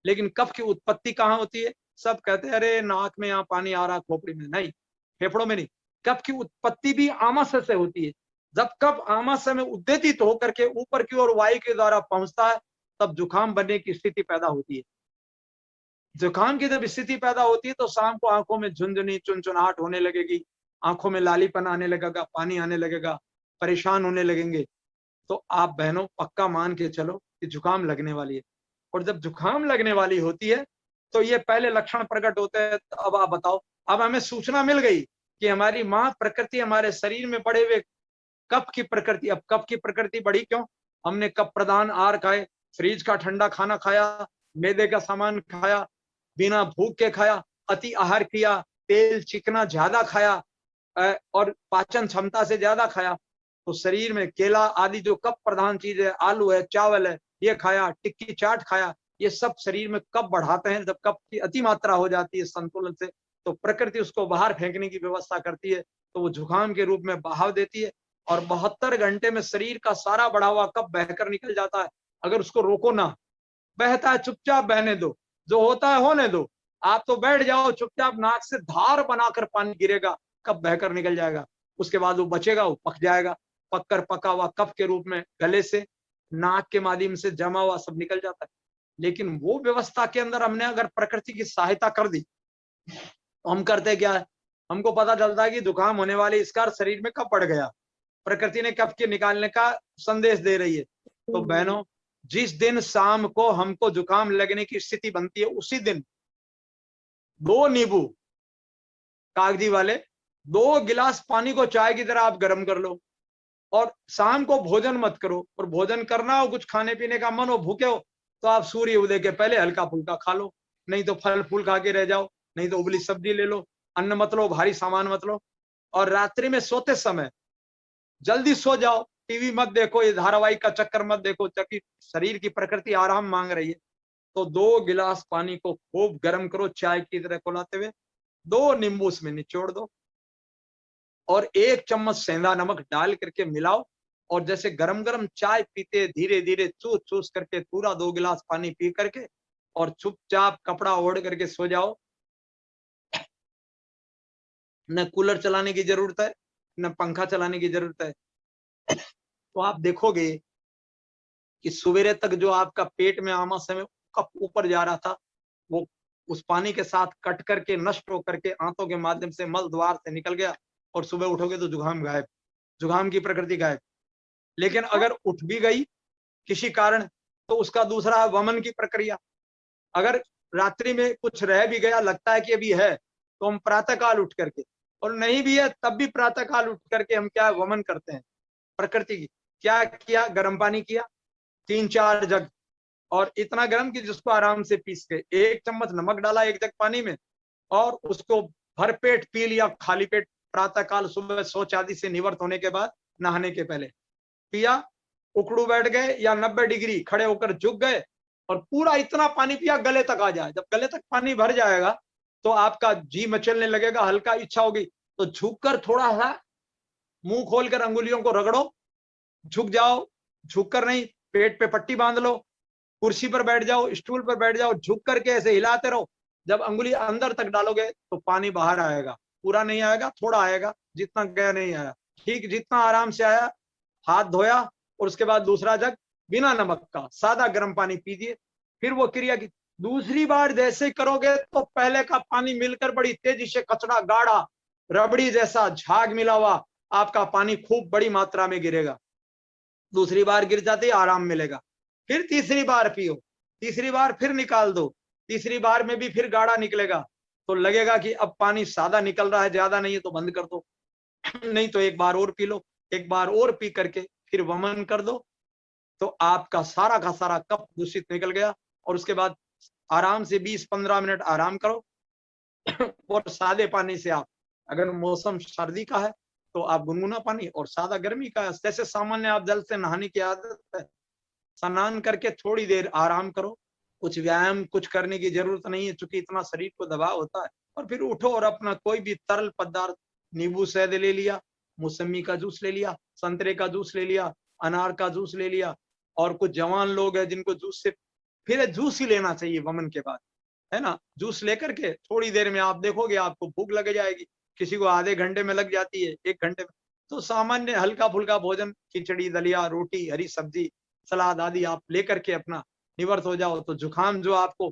लेकिन कफ की उत्पत्ति कहाँ होती है? सब कहते हैं अरे नाक में यहाँ पानी आ रहा, खोपड़ी में नहीं, फेफड़ों में नहीं। कफ की उत्पत्ति भी आमाशय से होती है। जब कफ आमाशय में उद्देतित होकर के ऊपर की ओर वायु के द्वारा पहुंचता है, तब जुकाम बनने की स्थिति पैदा होती है। जुकाम की जब स्थिति पैदा होती है तो शाम को आंखों में झुंझुनी चुनचुनाहट होने लगेगी, आंखों में लालीपन आने लगेगा, पानी आने लगेगा, परेशान होने लगेंगे। तो आप बहनों पक्का मान के चलो कि जुकाम लगने वाली है। और जब जुकाम लगने वाली होती है तो ये पहले लक्षण प्रकट होते हैं। तो अब आप बताओ, अब हमें सूचना मिल गई कि हमारी माँ प्रकृति हमारे शरीर में बढ़े हुए कफ की प्रकृति, अब कफ की प्रकृति बढ़ी क्यों? हमने कफ प्रधान आहार खाए, फ्रिज का ठंडा खाना खाया, मैदे का सामान खाया, बिना भूख के खाया, अति आहार किया, तेल चिकना ज्यादा खाया, और पाचन क्षमता से ज्यादा खाया, तो शरीर में केला आदि जो कफ प्रधान चीज है, आलू है, चावल है, ये खाया, टिक्की चाट खाया, ये सब शरीर में कफ बढ़ाते हैं। जब कफ की अति मात्रा हो जाती है संतुलन से, तो प्रकृति उसको बाहर फेंकने की व्यवस्था करती है, तो वो जुकाम के रूप में बहाव देती है, और 72 घंटे में शरीर का सारा बढ़ा हुआ कफ बहकर निकल जाता है। अगर उसको रोको ना, बहता है चुपचाप बहने दो, जो होता है होने दो। आप तो बैठ जाओ चुपचाप, नाक से धार बनाकर पानी गिरेगा, कफ बहकर निकल जाएगा। उसके बाद वो बचेगा, वो पक जाएगा, पककर पका हुआ कफ के रूप में गले से नाक के माध्यम से जमा हुआ सब निकल जाता है। लेकिन वो व्यवस्था के अंदर हमने अगर प्रकृति की सहायता कर दी तो हम करते क्या है? हमको पता चलता है कि जुकाम होने वाली, इस कार शरीर में कफ बढ़ गया, प्रकृति ने कफ के निकालने का संदेश दे रही है। तो बहनों, जिस दिन शाम को हमको जुकाम लगने की स्थिति बनती है, उसी दिन 2 नींबू कागजी वाले, 2 गिलास पानी को चाय की तरह आप गर्म कर लो, और शाम को भोजन मत करो। और भोजन करना हो, कुछ खाने पीने का मन हो, भूखे हो, तो आप सूर्य उदय के पहले हल्का फुल्का खा लो, नहीं तो फल फूल खा के रह जाओ, नहीं तो उबली सब्जी ले लो, अन्न मत लो, भारी सामान मत लो। और रात्रि में सोते समय जल्दी सो जाओ, टीवी मत देखो, ये धारावाहिक का चक्कर मत देखो, ताकि शरीर की प्रकृति आराम मांग रही है। तो 2 गिलास पानी को खूब गर्म करो, चाय की तरह खौलाते हुए, 2 नींबू उसमें निचोड़ दो, और 1 चम्मच सेंधा नमक डाल करके मिलाओ, और जैसे गरम गरम चाय पीते धीरे धीरे चूस चूस करके पूरा 2 गिलास पानी पी करके, और चुपचाप कपड़ा ओढ़ करके सो जाओ। न कूलर चलाने की जरूरत है, न पंखा चलाने की जरूरत है। तो आप देखोगे कि सवेरे तक जो आपका पेट में आमाशय में कफ ऊपर जा रहा था, वो उस पानी के साथ कट करके नष्ट होकर के आंतों के माध्यम से मल द्वार से निकल गया, और सुबह उठोगे तो जुकाम गायब, जुकाम की प्रकृति गायब। लेकिन अगर उठ भी गई किसी कारण, तो उसका दूसरा है वमन की प्रक्रिया। अगर रात्रि में कुछ रह भी गया, लगता है कि अभी है, तो हम प्रातःकाल उठ करके, और नहीं भी है तब भी प्रातःकाल उठ करके हम क्या वमन करते हैं प्रकृति की। क्या किया? गर्म पानी किया 3-4 जग, और इतना गर्म कि जिसको आराम से पीस के 1 चम्मच नमक डाला 1 जग पानी में, और उसको भरपेट पी लिया खाली पेट, प्रातःकाल सुबह शौच आदि से निवृत्त होने के बाद, नहाने के पहले पिया। उकड़ू बैठ गए या 90 डिग्री खड़े होकर झुक गए, और पूरा इतना पानी पिया गले तक आ जाए। जब गले तक पानी भर जाएगा तो आपका जी मचलने लगेगा, हल्का इच्छा होगी तो झुक कर थोड़ा सा मुंह खोलकर अंगुलियों को रगड़ो, झुक जाओ, झुक कर नहीं, पेट पे पट्टी बांध लो, कुर्सी पर बैठ जाओ, स्टूल पर बैठ जाओ, झुक करके ऐसे हिलाते रहो। जब अंगुली अंदर तक डालोगे तो पानी बाहर आएगा, पूरा नहीं आएगा, थोड़ा आएगा, जितना गया नहीं आया, ठीक जितना आराम से आया। हाथ धोया और उसके बाद दूसरा जग बिना नमक का सादा गर्म पानी पीजिए। फिर वो क्रिया की दूसरी बार जैसे करोगे तो पहले का पानी मिलकर बड़ी तेजी से कचड़ा गाढ़ा रबड़ी जैसा झाग मिला हुआ आपका पानी खूब बड़ी मात्रा में गिरेगा। दूसरी बार गिर जाते ही आराम मिलेगा। फिर तीसरी बार पियो, तीसरी बार फिर निकाल दो, तीसरी बार में भी फिर गाढ़ा निकलेगा, तो लगेगा कि अब पानी सादा निकल रहा है, ज्यादा नहीं है तो बंद कर दो। नहीं तो एक बार और पी लो, एक बार और पी करके फिर वमन कर दो, तो आपका सारा का सारा कप दूषित निकल गया। और उसके बाद आराम से 20-15 मिनट आराम करो। और सादे पानी से आप, अगर मौसम सर्दी का है तो आप गुनगुना पानी, और सादा गर्मी का है, जैसे सामान्य आप जल से नहाने की आदत है, स्नान करके थोड़ी देर आराम करो। कुछ व्यायाम कुछ करने की जरूरत नहीं है, चूंकि इतना शरीर को दबाव होता है। और फिर उठो और अपना कोई भी तरल पदार्थ, नींबू शहद ले लिया, मौसमी का जूस ले लिया, संतरे का जूस ले लिया, अनार का जूस ले लिया। और कुछ जवान लोग हैं जिनको जूस से, फिर जूस ही लेना चाहिए वमन के बाद, है ना। जूस लेकर के थोड़ी देर में आप देखोगे आपको भूख लग जाएगी। किसी को आधे घंटे में लग जाती है, 1 घंटे में। तो सामान्य हल्का फुल्का भोजन, खिचड़ी, दलिया, रोटी, हरी सब्जी, सलाद आदि आप लेकर के अपना निवृत्त हो जाओ। तो जुकाम जो आपको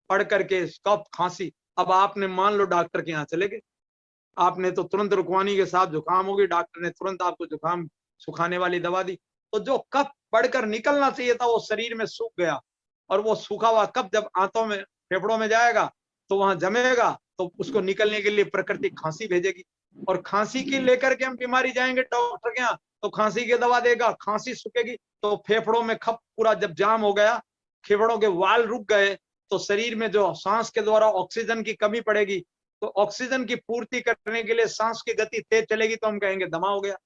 पड़ करके कफ खांसी, अब आपने मान लो डॉक्टर के यहाँ चले गए, आपने तो तुरंत रुकवानी के साथ जुकाम होगी, डॉक्टर ने तुरंत आपको जुकाम सुखाने वाली दवा दी, तो जो कफ बढ़कर निकलना चाहिए था वो शरीर में सूख गया। और वो सूखा हुआ कफ जब आंतों में, फेफड़ों में जाएगा तो वहां जमेगा, तो उसको निकलने के लिए प्रकृति खांसी भेजेगी। और खांसी की लेकर के हम बीमारी जाएंगे डॉक्टर के यहाँ, तो खांसी की दवा देगा, खांसी सूखेगी, तो फेफड़ों में खप पूरा जब जाम हो गया, फेफड़ों के वाल रुक गए, तो शरीर में जो सांस के द्वारा ऑक्सीजन की कमी पड़ेगी, तो ऑक्सीजन की पूर्ति करने के लिए सांस की गति तेज चलेगी, तो हम कहेंगे दमा हो गया।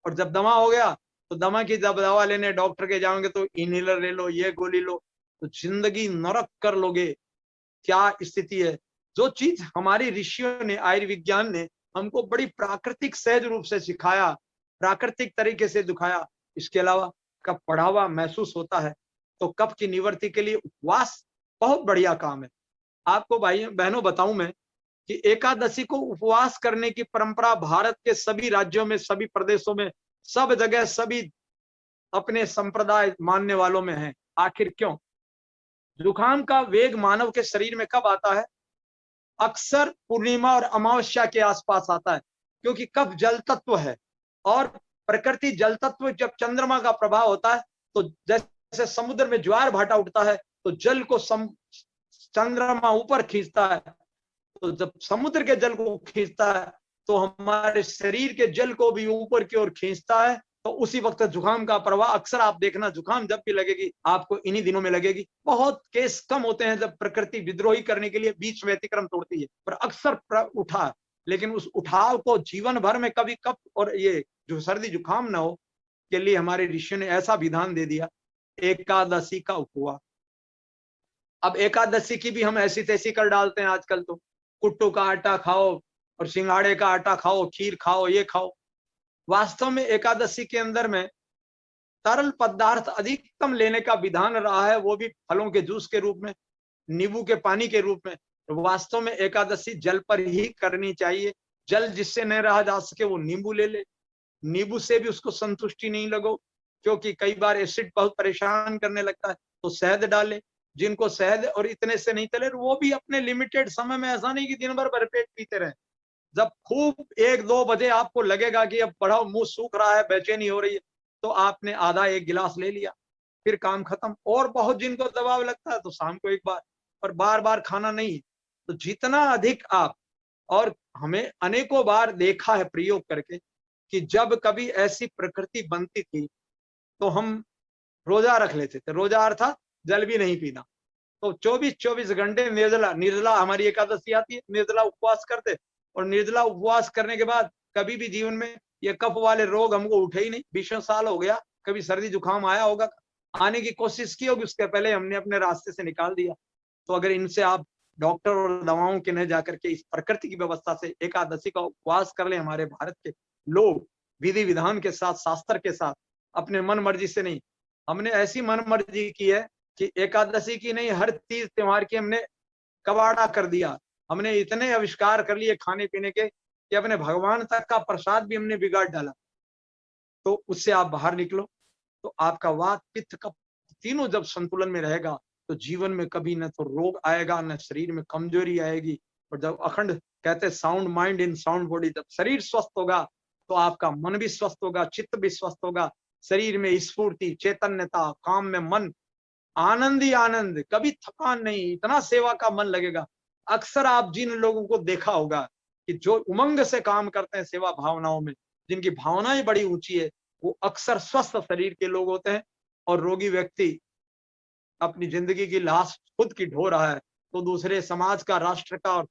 और जब दमा हो गया तो दमा की जब दवा लेने डॉक्टर के जाओगे तो इनहेलर ले लो, ये गोली लो, तो जिंदगी नरक कर लोगे। क्या स्थिति है। जो चीज हमारी ऋषियों ने, आयुर्विज्ञान ने हमको बड़ी प्राकृतिक सहज रूप से सिखाया, प्राकृतिक तरीके से दिखाया, इसके अलावा कब बढ़ावा महसूस होता है तो कफ की निवृत्ति के लिए उपवास बहुत बढ़िया काम है। आपको भाई बहनों बताऊं मैं कि एकादशी को उपवास करने की परंपरा भारत के सभी राज्यों में, सभी प्रदेशों में, सब जगह, सभी अपने संप्रदाय मानने वालों में है। आखिर क्यों? जुकाम का वेग मानव के शरीर में कब आता है? अक्सर पूर्णिमा और अमावस्या के आसपास आता है, क्योंकि कफ जल तत्व है। और प्रकृति जल तत्व, जब चंद्रमा का प्रभाव होता है तो जैसे समुद्र में ज्वार भाटा उठता है तो जल को चंद्रमा ऊपर खींचता है, तो जब समुद्र के जल को खींचता है तो हमारे शरीर के जल को भी ऊपर की ओर खींचता है। तो उसी वक्त जुकाम का प्रवाह, अक्सर आप देखना जुकाम जब भी लगेगी आपको इन्हीं दिनों में लगेगी। बहुत केस कम होते हैं जब प्रकृति विद्रोही करने के लिए बीच में अतिक्रम तोड़ती है, पर अक्सर उठा। लेकिन उस उठाव को जीवन भर में कभी कफ और ये जो सर्दी जुकाम ना हो के लिए हमारे ऋषियों ने ऐसा विधान दे दिया, एकादशी का उपवास। अब एकादशी की भी हम ऐसी तैसी कर डालते हैं आजकल, तो कुट्टू का आटा खाओ और सिंगाड़े का आटा खाओ, खीर खाओ, ये खाओ। वास्तव में एकादशी के अंदर में तरल पदार्थ अधिकतम लेने का विधान रहा है, वो भी फलों के जूस के रूप में, नींबू के पानी के रूप में। तो वास्तव में एकादशी जल पर ही करनी चाहिए। जल जिससे न रहा जा सके वो नींबू ले ले, नींबू से भी उसको संतुष्टि नहीं लगो, क्योंकि कई बार एसिड बहुत परेशान करने लगता है, तो शहद डाले। जिनको शहद और इतने से नहीं चले वो भी अपने लिमिटेड समय में, ऐसा नहीं कि दिन भर भरपेट पीते रहे। जब खूब 1-2 बजे आपको लगेगा कि अब बढ़ाओ, मुंह सूख रहा है, बेचैनी हो रही है, तो आपने आधा 1 गिलास ले लिया, फिर काम खत्म। और बहुत जिनको दबाव लगता है तो शाम को एक बार, और बार बार खाना नहीं। तो जितना अधिक आप, और हमें अनेकों बार देखा है प्रयोग करके कि जब कभी ऐसी प्रकृति बनती थी तो हम रोजा रख लेते थे। रोजा अर्थात जल भी नहीं पीना। तो 24-24 घंटे निर्जला, निर्जला हमारी एकादशी आती है, निर्जला उपवास करते। और निर्जला उपवास करने के बाद कभी भी जीवन में ये कफ वाले रोग हमको उठे ही नहीं। 20 साल हो गया, कभी सर्दी जुकाम आया होगा, आने की कोशिश की होगी, उसके पहले हमने अपने रास्ते से निकाल दिया। तो अगर इनसे आप डॉक्टर और दवाओं के न जाकर के इस प्रकृति की व्यवस्था से एकादशी का उपवास कर ले, हमारे भारत के लोग विधि विधान के साथ, शास्त्र के साथ, अपने मन मर्जी से नहीं। हमने ऐसी मन मर्जी की है कि एकादशी की नहीं, हर तीज त्योहार की हमने कबाड़ा कर दिया। हमने इतने आविष्कार कर लिए खाने पीने के कि अपने भगवान तक का प्रसाद भी हमने बिगाड़ डाला। तो उससे आप बाहर निकलो। तो आपका वात पित्त कफ तीनों जब संतुलन में रहेगा तो जीवन में कभी न तो रोग आएगा, न शरीर में कमजोरी आएगी। और जब अखंड कहते sound mind in sound body, जब शरीर स्वस्थ होगा तो आपका मन भी स्वस्थ होगा, चित्त भी स्वस्थ होगा, शरीर में स्फूर्ति, चैतन्यता, काम में मन, आनंद ही आनंद, कभी थकान नहीं, इतना सेवा का मन लगेगा। अक्सर आप जिन लोगों को देखा होगा कि जो उमंग से काम करते हैं सेवा भावनाओं में, जिनकी भावनाएं बड़ी ऊंची है, वो अक्सर स्वस्थ शरीर के लोग होते हैं। और रोगी व्यक्ति अपनी जिंदगी की लाश खुद की ढो रहा है तो दूसरे समाज का, राष्ट्र का और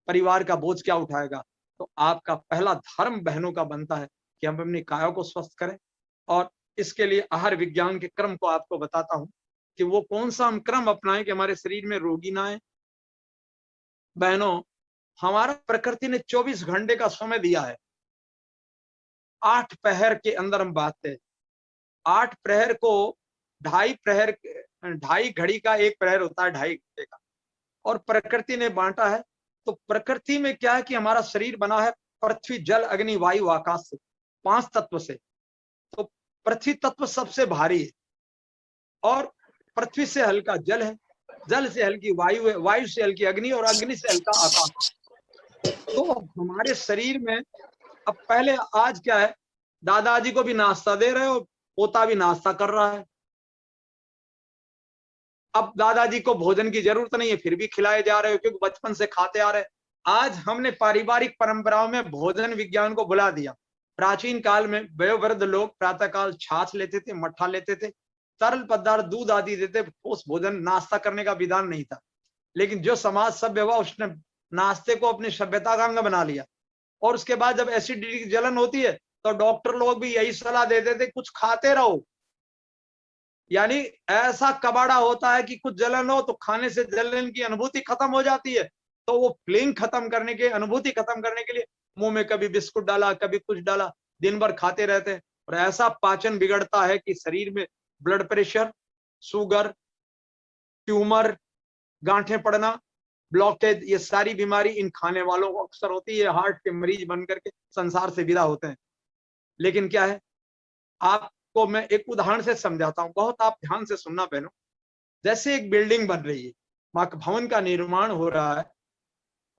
परिवार का बोझ क्या उठाएगा। तो आपका पहला धर्म बहनों का बनता है कि हम अपनी काया को स्वस्थ करें। और इसके लिए आहार विज्ञान के क्रम को आपको बताता हूं कि वो कौन सा हम क्रम अपनाएं कि हमारे शरीर में रोगी ना आए। बहनों, हमारा प्रकृति ने 24 घंटे का समय दिया है। 8 प्रहर के अंदर हम बात है। 8 प्रहर को 2.5 प्रहर, 2.5 घड़ी का एक प्रहर होता है, 2.5 घंटे का, और प्रकृति ने बांटा है। तो प्रकृति में क्या है कि हमारा शरीर बना है पृथ्वी, जल, अग्नि, वायु, आकाश से, 5 तत्व से। तो पृथ्वी तत्व सबसे भारी है, और पृथ्वी से हल्का जल है, जल से हल्की वायु है, वायु से हल्की अग्नि, और अग्नि से हल्का आकाश। तो हमारे शरीर में अब पहले, आज क्या है, दादाजी को भी नाश्ता दे रहे हो, पोता भी नाश्ता कर रहा है। अब दादाजी को भोजन की जरूरत नहीं है, फिर भी खिलाए जा रहे हो क्योंकि बचपन से खाते आ रहे हैं। आज हमने पारिवारिक परंपराओं में भोजन विज्ञान को भुला दिया। प्राचीन काल में वयोवृद्ध लोग प्रातःकाल छाछ लेते थे, मट्ठा लेते थे, तरल पदार्थ दूध आदि देते, ठोस भोजन नाश्ता करने का विधान नहीं था। लेकिन जो समाज सभ्य हुआ उसने नाश्ते को अपनी सभ्यता का अंग बना लिया। और उसके बाद जब एसिडिटी की जलन होती है तो डॉक्टर लोग भी यही सलाह देते थे, कुछ खाते रहो। यानी ऐसा कबाड़ा होता है कि कुछ जलन हो तो खाने से जलन की अनुभूति खत्म हो जाती है। तो वो फीलिंग खत्म करने के, अनुभूति खत्म करने के लिए मुंह में कभी बिस्कुट डाला, कभी कुछ डाला, दिन भर खाते रहते हैं। और ऐसा पाचन बिगड़ता है कि शरीर में ब्लड प्रेशर, शुगर, ट्यूमर, गांठें पड़ना, ब्लॉकेज, ये सारी बीमारी इन खाने वालों को अक्सर होती है। हार्ट के मरीज बन करके संसार से विदा होते हैं। लेकिन क्या है, आपको मैं एक उदाहरण से समझाता हूं, बहुत आप ध्यान से सुनना बहनों। जैसे एक बिल्डिंग बन रही है, भवन का निर्माण हो रहा है,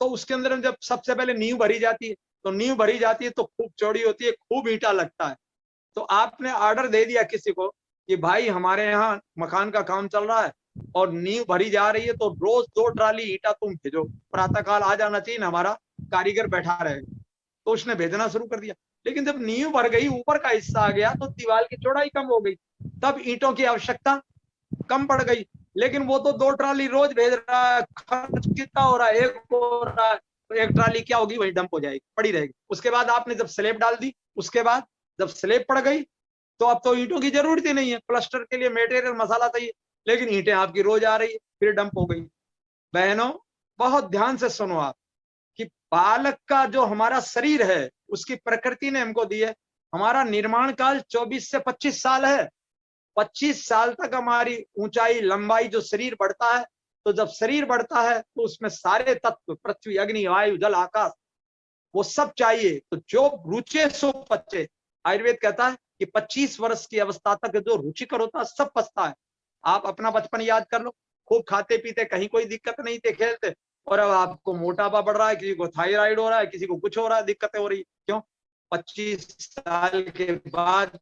तो उसके अंदर जब सबसे पहले नींव भरी जाती है, तो नींव भरी जाती है तो खूब चौड़ी होती है, खूब ईंटा लगता है। तो आपने ऑर्डर दे दिया किसी को कि भाई हमारे यहाँ मकान का काम चल रहा है और नींव भरी जा रही है, तो रोज 2 ट्राली ईंटा तुम भेजो, प्रातःकाल आ जाना चाहिए, हमारा कारीगर बैठा रहेगा। तो उसने भेजना शुरू कर दिया। लेकिन जब नींव भर गई, ऊपर का हिस्सा आ गया, तो दीवार की चौड़ाई कम हो गई, तब ईंटों की आवश्यकता कम पड़ गई। लेकिन वो तो 2 ट्राली रोज भेज रहा है, खर्च कितना हो रहा है, एक हो रहा है, तो 1 ट्राली क्या होगी, वही डंप हो जाएगी, पड़ी रहेगी। उसके बाद आपने जब स्लेब डाल दी, उसके बाद जब स्लेब पड़ गई तो अब तो ईंटों की जरूरत ही नहीं है, प्लास्टर के लिए मटेरियल मसाला चाहिए, लेकिन ईंटें आपकी रोज आ रही है, फिर डंप हो गई। बहनों, बहुत ध्यान से सुनो आप कि बालक का जो हमारा शरीर है उसकी प्रकृति ने हमको दी है। हमारा निर्माण काल 24 से 25 साल है। 25 साल तक हमारी ऊंचाई, लंबाई, जो शरीर बढ़ता है, तो जब शरीर बढ़ता है तो उसमें सारे तत्व, पृथ्वी, अग्नि, वायु, जल, आकाश, वो सब चाहिए। तो जो रुचे सो पचे। आयुर्वेद कहता है कि 25 वर्ष की अवस्था तक जो रुचिकर होता है सब पचता है। आप अपना बचपन याद कर लो, खूब खाते पीते, कहीं कोई दिक्कत नहीं थे, खेलते, और अब आपको मोटापा बढ़ रहा है, किसी को थायराइड हो रहा है, किसी को कुछ हो रहा है, दिक्कतें हो रही है। क्यों? 25 साल के बाद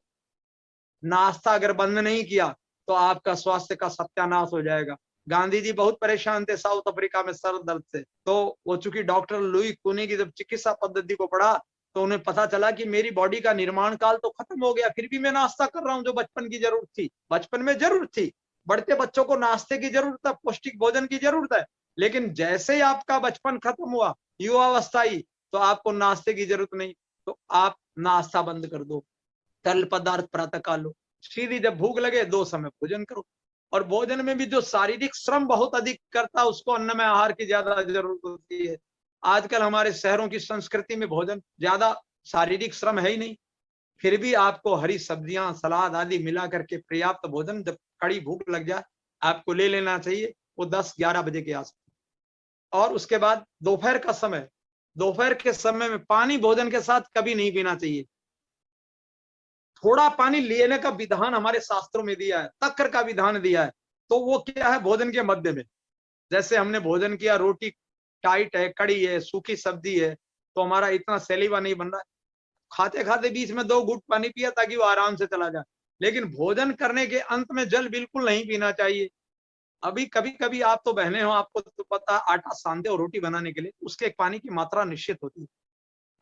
नाश्ता अगर बंद नहीं किया तो आपका स्वास्थ्य का सत्यानाश हो जाएगा। गांधी जी बहुत परेशान थे साउथ अफ्रीका में सर दर्द से, तो वो चूंकि डॉक्टर लुई कुनी की जब चिकित्सा पद्धति को पढ़ा तो उन्हें पता चला कि मेरी बॉडी का निर्माण काल तो खत्म हो गया, फिर भी मैं नाश्ता कर रहा हूँ जो बचपन की जरूरत थी, बचपन में जरूरत थी। बढ़ते बच्चों को नाश्ते की जरूरत है, पौष्टिक भोजन की जरूरत है, लेकिन जैसे ही आपका बचपन खत्म हुआ, युवावस्था आई, तो आपको नाश्ते की जरूरत नहीं, तो आप नाश्ता बंद कर दो, तरल पदार्थ प्रातः काल लो, सीधी जब भूख लगे 2 समय भोजन करो। और भोजन में भी जो शारीरिक श्रम बहुत अधिक करता है उसको अन्न में आहार की ज्यादा जरूरत होती है। आजकल हमारे शहरों की संस्कृति में भोजन ज्यादा शारीरिक श्रम है ही नहीं, फिर भी आपको हरी सब्जियां सलाद आदि मिला करके पर्याप्त भोजन जब कड़ी भूख लग जाए आपको ले लेना चाहिए, वो 10-11 बजे के आसपास। और उसके बाद दोपहर का समय, दोपहर के समय में पानी भोजन के साथ कभी नहीं पीना चाहिए। थोड़ा पानी लेने का विधान हमारे शास्त्रों में दिया है, तक्र का विधान दिया है, तो वो क्या है, भोजन के मध्य में। जैसे हमने भोजन किया, रोटी टाइट है, कड़ी है, सूखी सब्जी है, तो हमारा इतना सलीवा नहीं बन रहा है, खाते खाते बीच में 2 घूंट पानी पिया ताकि वो आराम से चला जाए। लेकिन भोजन करने के अंत में जल बिल्कुल नहीं पीना चाहिए। अभी कभी कभी आप तो बहने हो, आपको तो पता, आटा सानते हो रोटी बनाने के लिए, उसके पानी की मात्रा निश्चित होती है।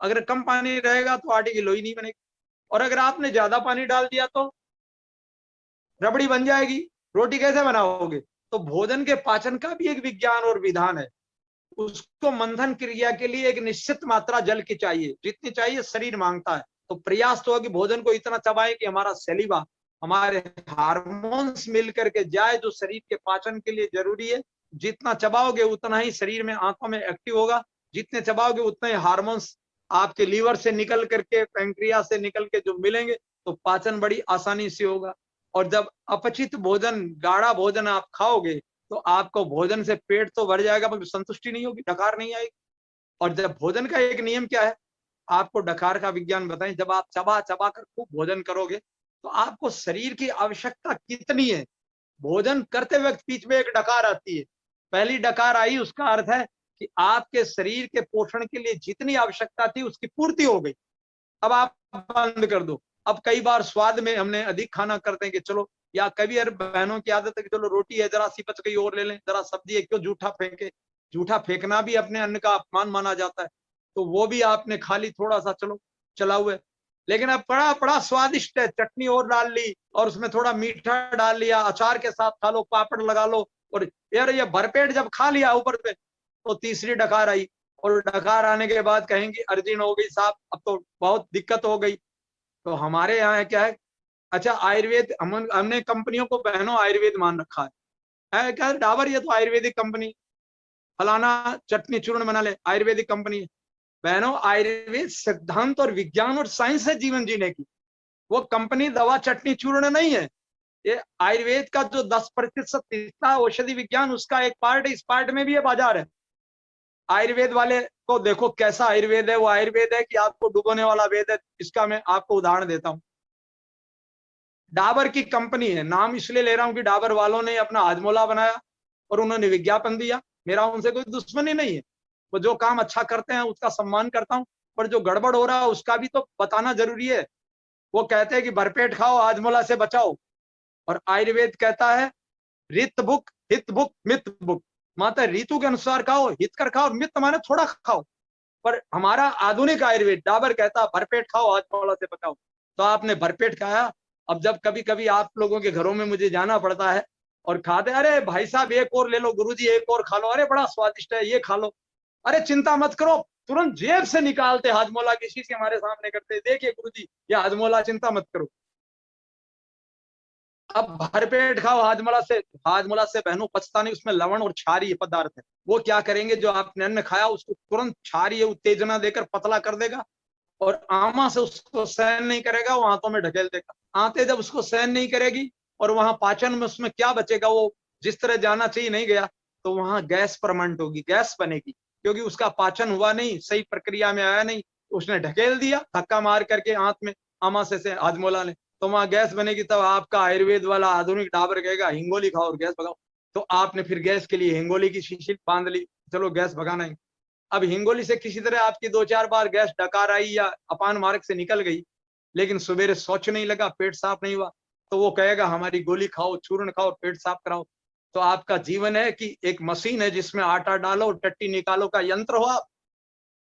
अगर कम पानी रहेगा तो आटे की लोई नहीं बनेगी, और अगर आपने ज्यादा पानी डाल दिया तो रबड़ी बन जाएगी, रोटी कैसे बनाओगे। तो भोजन के पाचन का भी एक विज्ञान और विधान है। उसको मंथन क्रिया के लिए एक निश्चित मात्रा जल की चाहिए, जितनी चाहिए शरीर मांगता है। तो प्रयास तो है कि भोजन को इतना चबाए कि हमारा सलीवा, हमारे हार्मोन्स मिल करके जाए जो शरीर के पाचन के लिए जरूरी है। जितना चबाओगे उतना ही शरीर में, आंतों में एक्टिव होगा, जितने चबाओगे उतने हार्मोन्स आपके लीवर से निकल करके, पैंक्रिया से निकल के जो मिलेंगे, तो पाचन बड़ी आसानी से होगा। और जब अपचित भोजन, गाढ़ा भोजन आप खाओगे तो आपको भोजन से पेट तो भर जाएगा मगर संतुष्टि नहीं होगी, डकार नहीं आएगी। और जब भोजन का एक नियम क्या है, आपको डकार का विज्ञान बताएं, जब आप चबा चबा कर खूब भोजन करोगे तो आपको शरीर की आवश्यकता कितनी है, भोजन करते वक्त बीच में एक डकार आती है, पहली डकार आई, उसका अर्थ है कि आपके शरीर के पोषण के लिए जितनी आवश्यकता थी उसकी पूर्ति हो गई, अब आप बंद कर दो। अब कई बार स्वाद में हमने अधिक खाना करते हैं कि चलो, या कभी यार बहनों की आदत है कि चलो रोटी है जरा सी बच गई और ले लें, जरा सब्जी है क्यों जूठा फेंके, जूठा फेंकना भी अपने अन्न का अपमान माना जाता है, तो वो भी आपने खा ली थोड़ा सा, चलो चला हुआ है। लेकिन अब बड़ा बड़ा स्वादिष्ट है, चटनी और डाल ली और उसमें थोड़ा मीठा डाल लिया, अचार के साथ खा लो, पापड़ लगा लो, और यार ये भरपेट जब खा लिया ऊपर पे, तो तीसरी डकार आई। और डकार आने के बाद कहेंगे अर्जिन हो गई साहब, अब तो बहुत दिक्कत हो गई। तो हमारे यहाँ क्या है, अच्छा आयुर्वेद, हमने कंपनियों को बहनों आयुर्वेद मान रखा है क्या, डाबर ये तो आयुर्वेदिक कंपनी, फलाना चटनी चूर्ण बना ले आयुर्वेदिक कंपनी है। बहनों आयुर्वेद सिद्धांत और विज्ञान और साइंस है जीवन जीने की, वो कंपनी दवा चटनी चूर्ण नहीं है। ये आयुर्वेद का जो 10% हिस्सा औषधि विज्ञान, उसका एक पार्ट है, इस पार्ट में भी ये बाजार है। आयुर्वेद वाले को देखो कैसा आयुर्वेद है, वो आयुर्वेद है कि आपको डुबोने वाला वेद है। इसका मैं आपको उदाहरण देता हूं, डाबर की कंपनी है, नाम इसलिए ले रहा हूं कि डाबर वालों ने अपना हाजमोला बनाया और उन्होंने विज्ञापन दिया, मेरा उनसे कोई दुश्मनी नहीं है, वो जो काम अच्छा करते हैं उसका सम्मान करता हूं, पर जो गड़बड़ हो रहा है उसका भी तो बताना जरूरी है। वो कहते हैं कि भरपेट खाओ, हाजमोला से बचाओ, और आयुर्वेद कहता है रित बुक हित बुक मित बुक, माता ऋतु के अनुसार खाओ, हित कर खाओ, मित माने थोड़ा खाओ। पर हमारा आधुनिक आयुर्वेद डाबर कहता है भरपेट खाओ, हाजमोला से बचाओ। तो आपने भरपेट खाया। अब जब कभी कभी आप लोगों के घरों में मुझे जाना पड़ता है और खाते, अरे भाई साहब एक और ले लो, गुरुजी एक और खा लो, अरे बड़ा स्वादिष्ट है ये खा लो, अरे चिंता मत करो, तुरंत जेब से निकालते हाजमोला की शीशी हमारे सामने करते, देखिए गुरुजी ये हाजमोला, चिंता मत करो। अब भरपेट खाओ हाजमोला से, हाजमोला से बहनों पचता नहीं, उसमें लवण और क्षारीय पदार्थ है। वो क्या करेंगे, जो आपने अन्न खाया उसको तुरंत क्षारीय उत्तेजना देकर पतला कर देगा, और आमा से उसको सहन नहीं करेगा, वो आंतों में ढकेल देगा। आंतें जब उसको सहन नहीं करेगी और वहां पाचन में उसमें क्या बचेगा, वो जिस तरह जाना चाहिए नहीं गया, तो वहां गैस परमानेंट होगी, गैस बनेगी, क्योंकि उसका पाचन हुआ नहीं, सही प्रक्रिया में आया नहीं, उसने ढकेल दिया धक्का मार करके आंत में, आमा से हाजमोला ने, तो वहां गैस बनेगी। तब आपका आयुर्वेद वाला आधुनिक डाबर कहेगा हिंगोली खाओ और गैस भगाओ। तो आपने फिर गैस के लिए हिंगोली की शीशी बांध ली, चलो गैस भगाना है। अब हिंगोली से किसी तरह आपकी 2-4 बार गैस डकार आई या अपान मार्ग से निकल गई, लेकिन सवेरे शौच नहीं लगा, पेट साफ नहीं हुआ, तो वो कहेगा हमारी गोली खाओ, चूर्ण खाओ, पेट साफ कराओ। तो आपका जीवन है कि एक मशीन है जिसमें आटा डालो, टट्टी निकालो का यंत्र हो आप,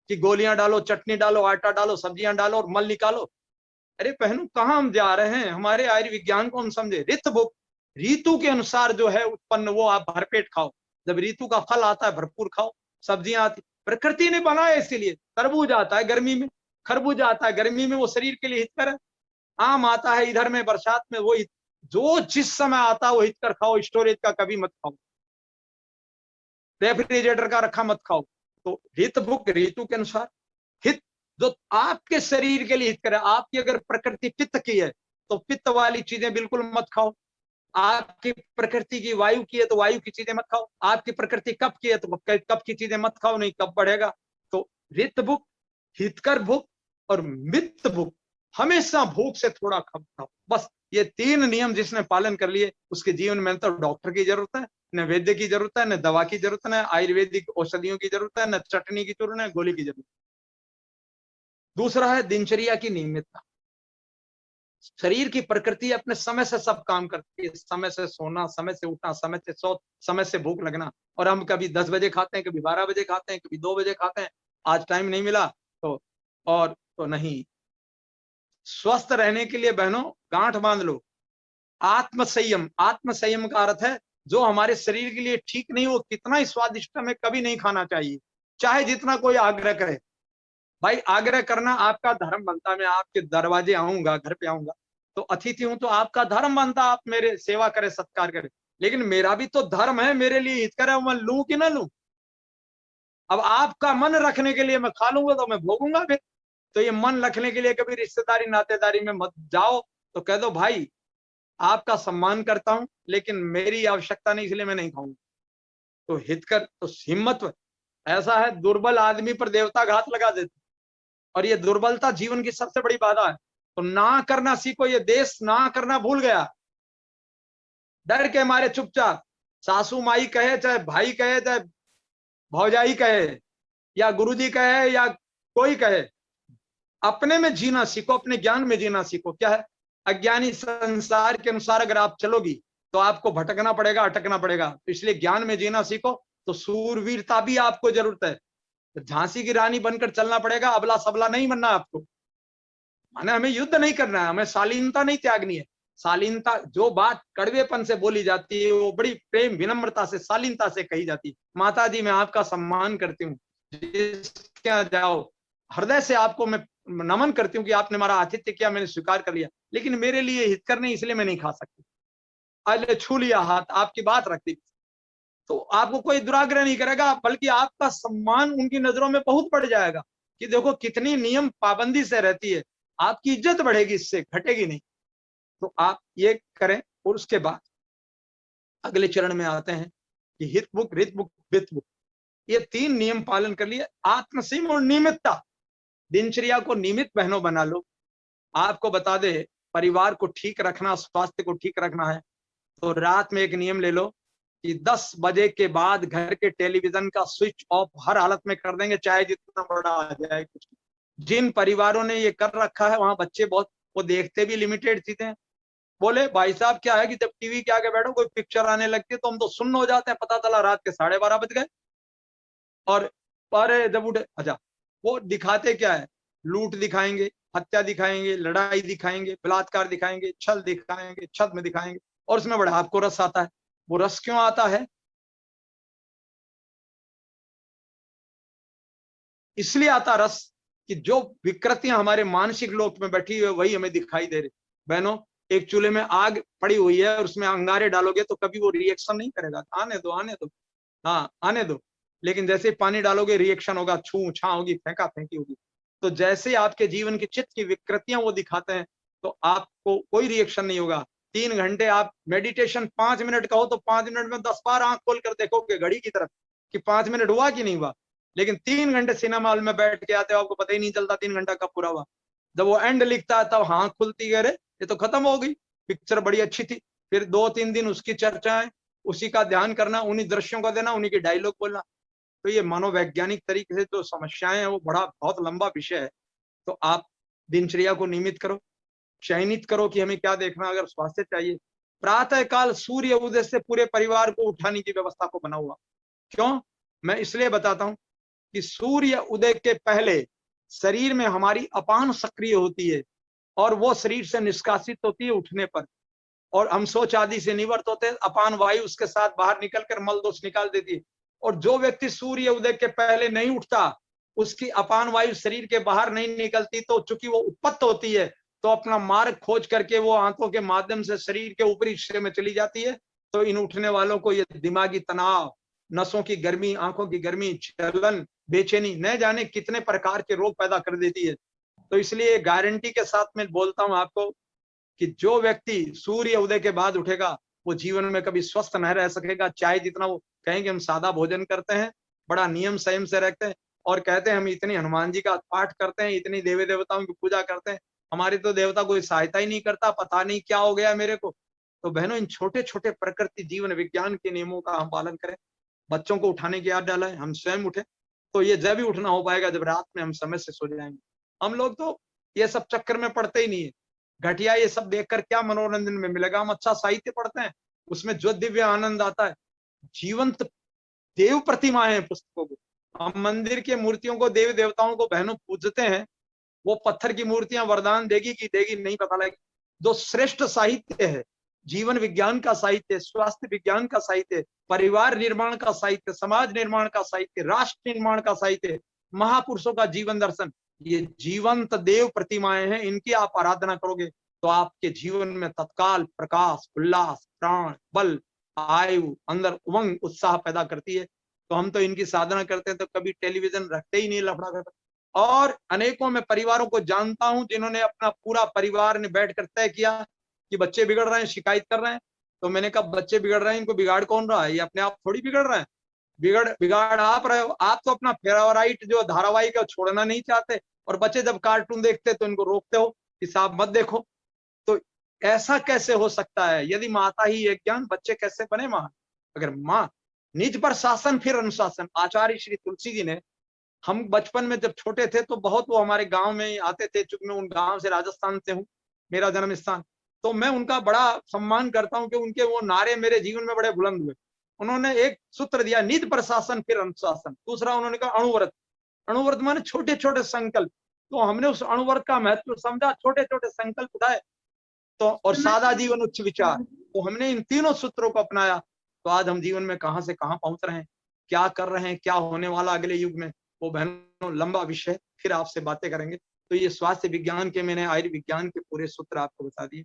कि गोलियां डालो, चटनी डालो, आटा डालो, सब्जियां डालो और मल निकालो। अरे बहनों, कहाँ हम जा रहे हैं? हमारे आयुर्विज्ञान को हम समझे। ऋत भुक, ऋतु के अनुसार जो है उत्पन्न वो आप भरपेट खाओ। जब ऋतु का फल आता है भरपूर खाओ, सब्जियां आती, प्रकृति ने बनाया इसीलिए। तरबूज आता है गर्मी में, खरबूज आता है गर्मी में, वो शरीर के लिए हितकर है। आम आता है इधर में बरसात में, वो जो जिस समय आता है वो हितकर खाओ। स्टोरेज का कभी मत खाओ, रेफ्रिजरेटर का रखा मत खाओ। तो हित भुक ऋतु के अनुसार, हित जो आपके शरीर के लिए हित करे। आपकी अगर प्रकृति पित्त की है तो पित्त वाली चीजें बिल्कुल मत खाओ। आपकी प्रकृति की वायु की है तो वायु की चीजें मत खाओ। आपकी प्रकृति कप की है तो कप की चीजें मत खाओ, नहीं कप बढ़ेगा। तो रित भुक, हितकर भुक और मित भुक, हमेशा भूख से थोड़ा खाओ। बस ये 3 नियम जिसने पालन कर लिए उसके जीवन में न तो डॉक्टर की जरूरत है, न वैद्य की जरूरत है, न दवा की जरूरत है, आयुर्वेदिक औषधियों की जरूरत है, न चटनी की जरूरत है, गोली की जरूरत है। दूसरा है दिनचर्या की नियमितता। शरीर की प्रकृति अपने समय से सब काम करती है। समय से सोना, समय से उठना, समय से सो, समय से भूख लगना। और हम कभी 10 बजे खाते हैं, कभी 12 बजे खाते हैं, कभी 2 बजे खाते हैं। आज टाइम नहीं मिला तो और तो नहीं। स्वस्थ रहने के लिए बहनों गांठ बांध लो, आत्म संयम। आत्म संयम का अर्थ है जो हमारे शरीर के लिए ठीक नहीं हो, कितना ही स्वादिष्ट हमें कभी नहीं खाना चाहिए, चाहे जितना कोई आग्रह करे। भाई आग्रह करना आपका धर्म बनता है। मैं आपके दरवाजे आऊंगा, घर पे आऊंगा तो अतिथि हूं, तो आपका धर्म बनता आप मेरे सेवा करें, सत्कार करें। लेकिन मेरा भी तो धर्म है, मेरे लिए हित करे, मैं लूं कि ना लूं। अब आपका मन रखने के लिए मैं खा लूंगा तो मैं भोगूंगा फिर। तो ये मन रखने के लिए कभी रिश्तेदारी नातेदारी में मत जाओ, तो कह दो भाई आपका सम्मान करता हूं लेकिन मेरी आवश्यकता नहीं, इसलिए मैं नहीं खाऊंगा। तो हितकर तो हिम्मत ऐसा है, दुर्बल आदमी पर देवता घात लगा देते, और ये दुर्बलता जीवन की सबसे बड़ी बाधा है। तो ना करना सीखो। ये देश ना करना भूल गया, डर के मारे चुपचाप। सासू माई कहे, चाहे भाई कहे, चाहे भौजाई कहे, या गुरुजी कहे, या कोई कहे, अपने में जीना सीखो, अपने ज्ञान में जीना सीखो। क्या है, अज्ञानी संसार के अनुसार अगर आप चलोगी तो आपको भटकना पड़ेगा, अटकना पड़ेगा। तो इसलिए ज्ञान में जीना सीखो। तो सूरवीरता भी आपको जरूरत है, झांसी की रानी बनकर चलना पड़ेगा, अबला सबला नहीं बनना आपको। माने हमें युद्ध नहीं करना है, हमें शालीनता नहीं त्यागनी है। शालीनता जो बात कड़वेपन से बोली जाती है वो बड़ी प्रेम विनम्रता से शालीनता से कही जाती है। माता जी मैं आपका सम्मान करती हूँ, जिसके यहाँ जाओ हृदय से आपको मैं नमन करती हूँ कि आपने हमारा आतिथ्य किया, मैंने स्वीकार कर लिया, लेकिन मेरे लिए हितकर नहीं, इसलिए मैं नहीं खा सकती। आज छू लिया हाथ, आपकी बात रख दी, तो आपको कोई दुराग्रह नहीं करेगा, बल्कि आपका सम्मान उनकी नजरों में बहुत बढ़ जाएगा कि देखो कितनी नियम पाबंदी से रहती है। आपकी इज्जत बढ़ेगी, इससे घटेगी नहीं। तो आप ये करें। और उसके बाद अगले चरण में आते हैं कि हित बुक, रित बुक, वित बुक, ये 3 नियम पालन कर लिए। आत्मसीम और नियमितता, दिनचर्या को नियमित बहनों बना लो। आपको बता दे, परिवार को ठीक रखना, स्वास्थ्य को ठीक रखना है तो रात में एक नियम ले लो कि 10 बजे के बाद घर के टेलीविजन का स्विच ऑफ हर हालत में कर देंगे, चाहे जितना बड़ा आ जाए कुछ। जिन परिवारों ने ये कर रखा है वहां बच्चे बहुत, वो देखते भी लिमिटेड चीजें। बोले भाई साहब क्या है कि जब टीवी के आगे बैठो कोई पिक्चर आने लगती है तो हम तो सुन्न हो जाते हैं, पता चला रात के 12:30 बज गए। और अरे जब उठे, अच्छा वो दिखाते क्या है, लूट दिखाएंगे, हत्या दिखाएंगे, लड़ाई दिखाएंगे, बलात्कार दिखाएंगे, छल दिखाएंगे, छद में दिखाएंगे, और उसमें बड़ा आपको रस आता है। वो रस क्यों आता है? इसलिए आता रस कि जो विकृतियां हमारे मानसिक लोक में बैठी हुई है वही हमें दिखाई दे रही। बहनों, एक चूल्हे में आग पड़ी हुई है और उसमें अंगारे डालोगे तो कभी वो रिएक्शन नहीं करेगा, आने दो आने दो, हाँ आने दो। लेकिन जैसे पानी डालोगे रिएक्शन होगा, छू छा होगी, फेंका फेंकी होगी। तो जैसे आपके जीवन की चित्त की विकृतियां वो दिखाते हैं तो आपको कोई रिएक्शन नहीं होगा। 3 घंटे आप मेडिटेशन 5 मिनट का हो तो 5 मिनट में 10 बार आंख खोल कर देखोगे घड़ी की तरफ कि 5 मिनट हुआ कि नहीं हुआ। लेकिन 3 घंटे सिनेमा हॉल में बैठ के आते हो, आपको पता ही नहीं चलता 3 घंटा कब पूरा हुआ। जब वो एंड लिखता है तब हाँ खुलती है, अरे ये तो खत्म हो गई, पिक्चर बड़ी अच्छी थी। फिर 2-3 दिन उसकी चर्चाएं, उसी का ध्यान करना, उन्हीं दृश्यों को देना, उन्हीं के डायलॉग बोलना। तो ये मनोवैज्ञानिक तरीके से जो समस्याएं हैं वो बड़ा बहुत लंबा विषय है। तो आप दिनचर्या को नियमित करो, चयनित करो कि हमें क्या देखना। अगर स्वास्थ्य चाहिए, प्रातः काल सूर्य उदय से पूरे परिवार को उठाने की व्यवस्था को बना हुआ। क्यों? मैं इसलिए बताता हूं कि सूर्य उदय के पहले शरीर में हमारी अपान सक्रिय होती है और वो शरीर से निष्कासित होती है उठने पर, और हम शौच आदि से निवृत्त होते हैं, अपान वायु उसके साथ बाहर निकलकर मल दोष निकाल देती है। और जो व्यक्ति सूर्य उदय के पहले नहीं उठता, उसकी अपान वायु शरीर के बाहर नहीं निकलती, तो चूंकि वो उत्पत्त होती है तो अपना मार्ग खोज करके वो आंखों के माध्यम से शरीर के ऊपरी हिस्से में चली जाती है। तो इन उठने वालों को ये दिमागी तनाव, नसों की गर्मी, आंखों की गर्मी, चलन, बेचैनी, न जाने कितने प्रकार के रोग पैदा कर देती है। तो इसलिए गारंटी के साथ मैं बोलता हूं आपको कि जो व्यक्ति सूर्य उदय के बाद उठेगा वो जीवन में कभी स्वस्थ नहीं रह सकेगा। चाहे जितना वो कहेंगे हम सादा भोजन करते हैं, बड़ा नियम संयम से रखते हैं, और कहते हैं हम इतनी हनुमान जी का पाठ करते हैं, इतनी देवी देवताओं की पूजा करते हैं, हमारी तो देवता कोई सहायता ही नहीं करता, पता नहीं क्या हो गया मेरे को। तो बहनों, इन छोटे छोटे प्रकृति जीवन विज्ञान के नियमों का हम पालन करें। बच्चों को उठाने की याद डालें, हम स्वयं उठे। तो ये जब भी उठना हो पाएगा जब रात में हम समय से सो जाएंगे। हम लोग तो ये सब चक्कर में पड़ते ही नहीं है। घटिया ये सब देखकर क्या मनोरंजन में मिलेगा? हम अच्छा साहित्य पढ़ते हैं, उसमें जो दिव्य आनंद आता है। जीवंत देव प्रतिमा है पुस्तकों को। हम मंदिर के मूर्तियों को, देवी देवताओं को बहनों पूजते हैं, वो पत्थर की मूर्तियां वरदान देगी कि देगी नहीं पता लगे। जो श्रेष्ठ साहित्य है, जीवन विज्ञान का साहित्य, स्वास्थ्य विज्ञान का साहित्य, परिवार निर्माण का साहित्य, समाज निर्माण का साहित्य, राष्ट्र निर्माण का साहित्य, महापुरुषों का जीवन दर्शन, ये जीवंत देव प्रतिमाएं हैं। इनकी आप आराधना करोगे तो आपके जीवन में तत्काल प्रकाश, उल्लास, प्राण, बल, आयु, अंदर उमंग, उत्साह पैदा करती है। तो हम तो इनकी साधना करते हैं तो कभी टेलीविजन रखते ही नहीं, लफड़ा करते। और अनेकों में परिवारों को जानता हूं जिन्होंने अपना पूरा परिवार ने बैठकर तय किया कि बच्चे बिगड़ रहे हैं, शिकायत कर रहे हैं। तो मैंने कहा बच्चे बिगड़ रहे हैं, इनको बिगाड़ कौन रहा है? ये अपने आप थोड़ी बिगड़ रहे हैं, बिगाड़ आप रहे हो। आप तो अपना फेवराइट जो धारावाहिक है छोड़ना नहीं चाहते, और बच्चे जब कार्टून देखते तो इनको रोकते हो कि साहब मत देखो। तो ऐसा कैसे हो सकता है? यदि माता ही एक ज्ञान, बच्चे कैसे बने महान? अगर माँ निज पर शासन फिर अनुशासन। आचार्य श्री तुलसी जी ने, हम बचपन में जब छोटे थे तो बहुत वो हमारे गांव में आते थे, चूंकि मैं उन गांव से, राजस्थान से हूँ, मेरा जन्म स्थान, तो मैं उनका बड़ा सम्मान करता हूँ कि उनके वो नारे मेरे जीवन में बड़े बुलंद हुए। उन्होंने एक सूत्र दिया, निज प्रशासन फिर अनुशासन। दूसरा उन्होंने कहा अणुव्रत। अणुव्रत माने छोटे छोटे संकल्प। तो हमने उस अणुव्रत का महत्व समझा, छोटे छोटे संकल्प उठाए, तो और सादा जीवन उच्च विचार। तो हमने इन तीनों सूत्रों को अपनाया, तो आज हम जीवन में कहां से कहां पहुंच रहे हैं, क्या कर रहे हैं, क्या होने वाला अगले युग में, वो बहनों लंबा विषय, फिर आपसे बातें करेंगे। तो ये स्वास्थ्य विज्ञान के, मैंने आयुर्विज्ञान के पूरे सूत्र आपको बता दिए।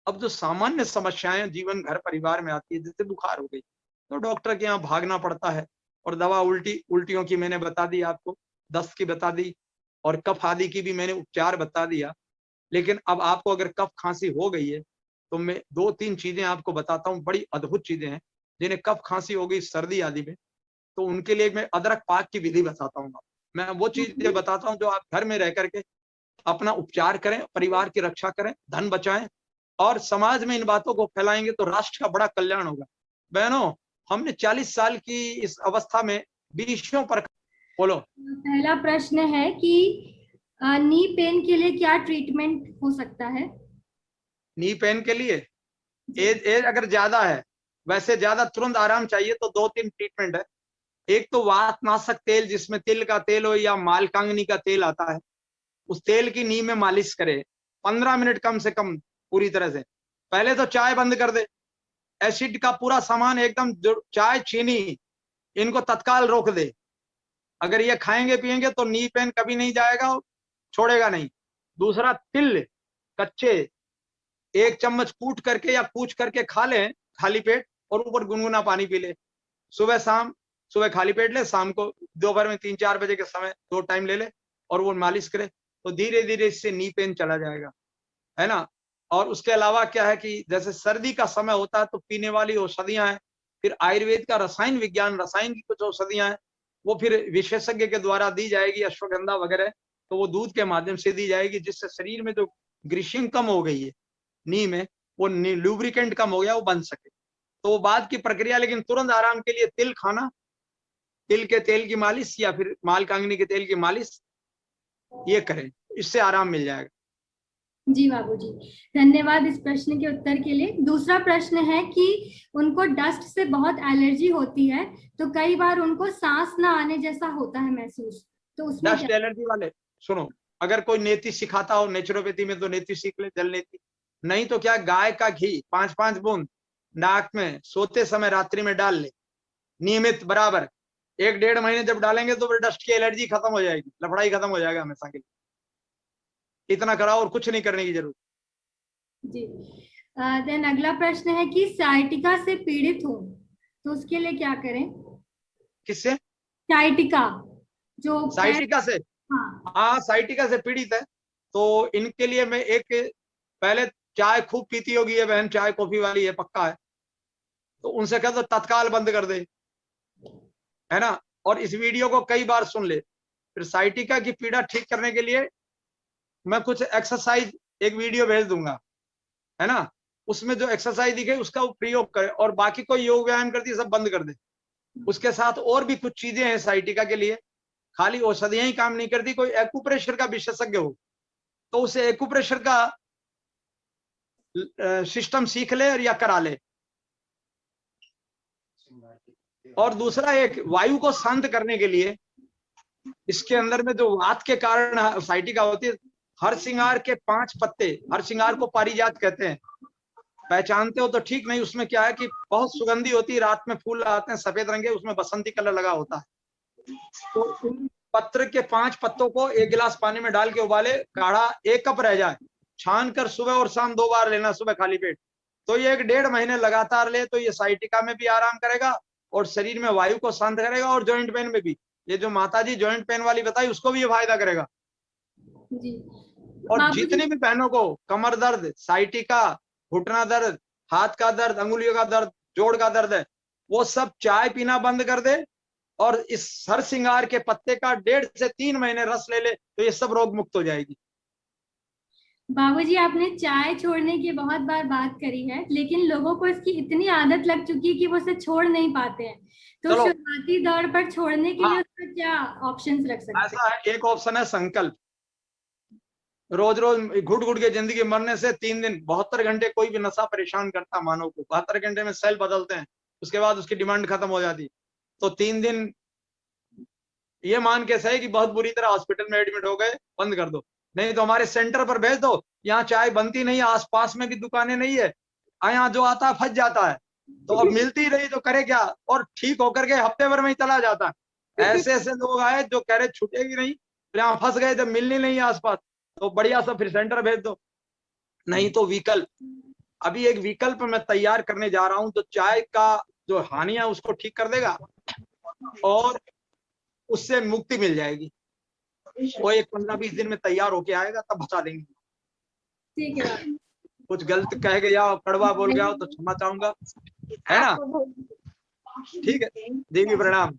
अब जो सामान्य समस्याएं जीवन घर परिवार में आती है, जैसे बुखार हो गई तो डॉक्टर के यहाँ भागना पड़ता है, और दवा उल्टियों की मैंने बता दी आपको, दस्त की बता दी, और कफ आदि की भी मैंने उपचार बता दिया। लेकिन अब आपको अगर कफ खांसी हो गई है तो मैं 2-3 चीजें आपको बताता हूँ, बड़ी अद्भुत चीजें हैं। जिन्हें कफ खांसी हो गई सर्दी आदि में, तो उनके लिए मैं अदरक पाक की विधि बताता हूँ। मैं वो चीजें बताता हूँ जो आप घर में रह करके अपना उपचार करें, परिवार की रक्षा करें, धन बचाएं, और समाज में इन बातों को फैलाएंगे तो राष्ट्र का बड़ा कल्याण होगा। बहनों, हमने 40 साल की इस अवस्था में विषयों पर, बोलो।
पहला प्रश्न है कि नी पेन के लिए क्या ट्रीटमेंट हो सकता है?
नी पेन के लिए एज अगर ज्यादा है, वैसे ज्यादा तुरंत आराम चाहिए तो 2-3 ट्रीटमेंट है। एक तो वातनाशक तेल, जिसमें तिल का तेल हो या मालकांगनी का तेल आता है, उस तेल की नी में मालिश करे 15 मिनट कम से कम पूरी तरह से। पहले तो चाय बंद कर दे, एसिड का पूरा सामान एकदम, जो चाय चीनी इनको तत्काल रोक दे। अगर ये खाएंगे पिएंगे तो नी पेन कभी नहीं जाएगा, छोड़ेगा नहीं। दूसरा, तिल कच्चे 1 चम्मच कूट करके या कूच करके खा लें खाली पेट, और ऊपर गुनगुना पानी पी ले। सुबह शाम, सुबह खाली पेट ले, शाम को दोपहर में 3-4 बजे के समय 2 टाइम ले ले, और वो मालिश करे, तो धीरे धीरे इससे नी पेन चला जाएगा, है ना। और उसके अलावा क्या है कि जैसे सर्दी का समय होता है तो पीने वाली औषधियां हैं, फिर आयुर्वेद का रसायन विज्ञान, रसायन की कुछ औषधियां हैं, वो फिर विशेषज्ञ के द्वारा दी जाएगी, अश्वगंधा वगैरह, तो वो दूध के माध्यम से दी जाएगी, जिससे शरीर में जो ग्रीसिंग कम हो गई है नी में, वो लुब्रिकेंट कम हो गया, वो बन सके। तो वो बाद की प्रक्रिया, लेकिन तुरंत आराम के लिए तिल खाना, तिल के तेल की मालिश या फिर मालकांगनी के तेल की मालिश, ये करें, इससे आराम मिल जाएगा।
जी बाबूजी, धन्यवाद इस प्रश्न के उत्तर के लिए। दूसरा प्रश्न है कि उनको डस्ट से बहुत एलर्जी होती है, तो कई बार उनको सांस ना आने जैसा होता है महसूस, तो उसमें
डस्ट
क्या?
एलर्जी वाले सुनो, अगर कोई नेति सिखाता हो नेचुरोपैथी में तो नेति सीख ले, जल नेति। नहीं तो क्या, गाय का घी 5-5 बूंद नाक में सोते समय रात्रि में डाल ले, नियमित बराबर 1-1.5 महीने जब डालेंगे तो फिर डस्ट की एलर्जी खत्म हो जाएगी, लफड़ाई खत्म हो जाएगा हमेशा के लिए। इतना कराओ और कुछ नहीं करने की जरूरत।
जी। देन अगला प्रश्न है कि साइटिका से पीड़ित हूँ, तो उसके लिए क्या करें?
किससे?
साइटिका, जो
साइटिका से?
हाँ।
हाँ, साइटिका से पीड़ित है तो इनके लिए मैं एक, पहले चाय खूब पीती होगी ये बहन, चाय कॉफी वाली है पक्का है, तो उनसे कह दो तत्काल बंद कर दे, है ना। और इस वीडियो को कई बार सुन ले। फिर साइटिका की पीड़ा ठीक करने के लिए मैं कुछ एक्सरसाइज, एक वीडियो भेज दूंगा, है ना, उसमें जो एक्सरसाइज दिखे उसका वो प्रयोग करे, और बाकी कोई योग व्यायाम करती है सब बंद कर दे। उसके साथ और भी कुछ चीजें हैं साइटिका के लिए, खाली औषधियां ही काम नहीं करती। कोई एक्यूप्रेशर का विशेषज्ञ हो तो उसे एक्यूप्रेशर का सिस्टम सीख ले या करा ले। और दूसरा, एक वायु को शांत करने के लिए इसके अंदर में जो वात के कारण साइटिका होती है, हरसिंगार के 5 पत्ते, हरसिंगार को पारिजात कहते हैं, पहचानते हो तो ठीक, नहीं उसमें क्या है कि बहुत सुगंधी होती है, रात में फूल आते हैं सफेद रंग के, उसमें बसंती कलर लगा होता है। तो उन पत्र के 5 पत्तों को 1 गिलास पानी में डाल के उबाले, काढ़ा 1 कप रह जाए, छान कर सुबह और शाम 2 बार लेना, सुबह खाली पेट। तो ये 1-1.5 महीने लगातार ले तो ये साइटिका में भी आराम करेगा और शरीर में वायु को शांत करेगा, और जॉइंट पेन में भी, ये जो माताजी जॉइंट पेन वाली बताई उसको भी ये फायदा करेगा।
जी
और
बाबूजी।
जितनी भी बहनों को कमर दर्द, साइटिका, घुटना दर्द, हाथ का दर्द, अंगुलियों का दर्द, जोड़ का दर्द है, वो सब चाय पीना बंद कर दे और इस हर सिंगार के पत्ते का 1.5 से 3 महीने रस ले ले तो ये सब रोग मुक्त हो जाएगी।
बाबूजी, आपने चाय छोड़ने की बहुत बार बात करी है, लेकिन लोगों को इसकी इतनी आदत लग चुकी है कि वो इसे छोड़ नहीं पाते हैं, तो
चलो,
शुरुआती दौर पर छोड़ने के लिए
हाँ,
उसका क्या ऑप्शंस रख सकते हैं?
ऐसा है, एक ऑप्शन है संकल्प। रोज रोज घुट घुट के जिंदगी मरने से 3 दिन, 72 घंटे कोई भी नशा परेशान करता मानव को, 72 घंटे में सेल बदलते हैं, उसके बाद उसकी डिमांड खत्म हो जाती। तो 3 दिन ये मान के सही कि बहुत बुरी तरह हॉस्पिटल में एडमिट हो गए, बंद कर दो। नहीं तो हमारे सेंटर पर भेज दो, यहाँ चाय बनती नहीं, आसपास में भी दुकानें नहीं है, यहाँ जो आता है फंस जाता है, तो अब मिलती रही तो करे क्या, और ठीक होकर के हफ्ते भर में ही चला जाता है। ऐसे ऐसे लोग आए जो कह रहे छूटेगी नहीं, फिर यहाँ फंस गए जब मिलनी नहीं है आसपास, तो बढ़िया सा फिर सेंटर भेज दो। नहीं तो विकल्प, अभी एक विकल्प मैं तैयार करने जा रहा हूँ जो चाय का जो हानि है उसको ठीक कर देगा और उससे मुक्ति मिल जाएगी। वो एक 15-20 दिन में तैयार होके आएगा, तब बता देंगे।
ठीक है बाबू।
कुछ गलत कह गया हो, कड़वा बोल गया हो तो क्षमा चाहूंगा, है ना। ठीक है, देवी प्रणाम।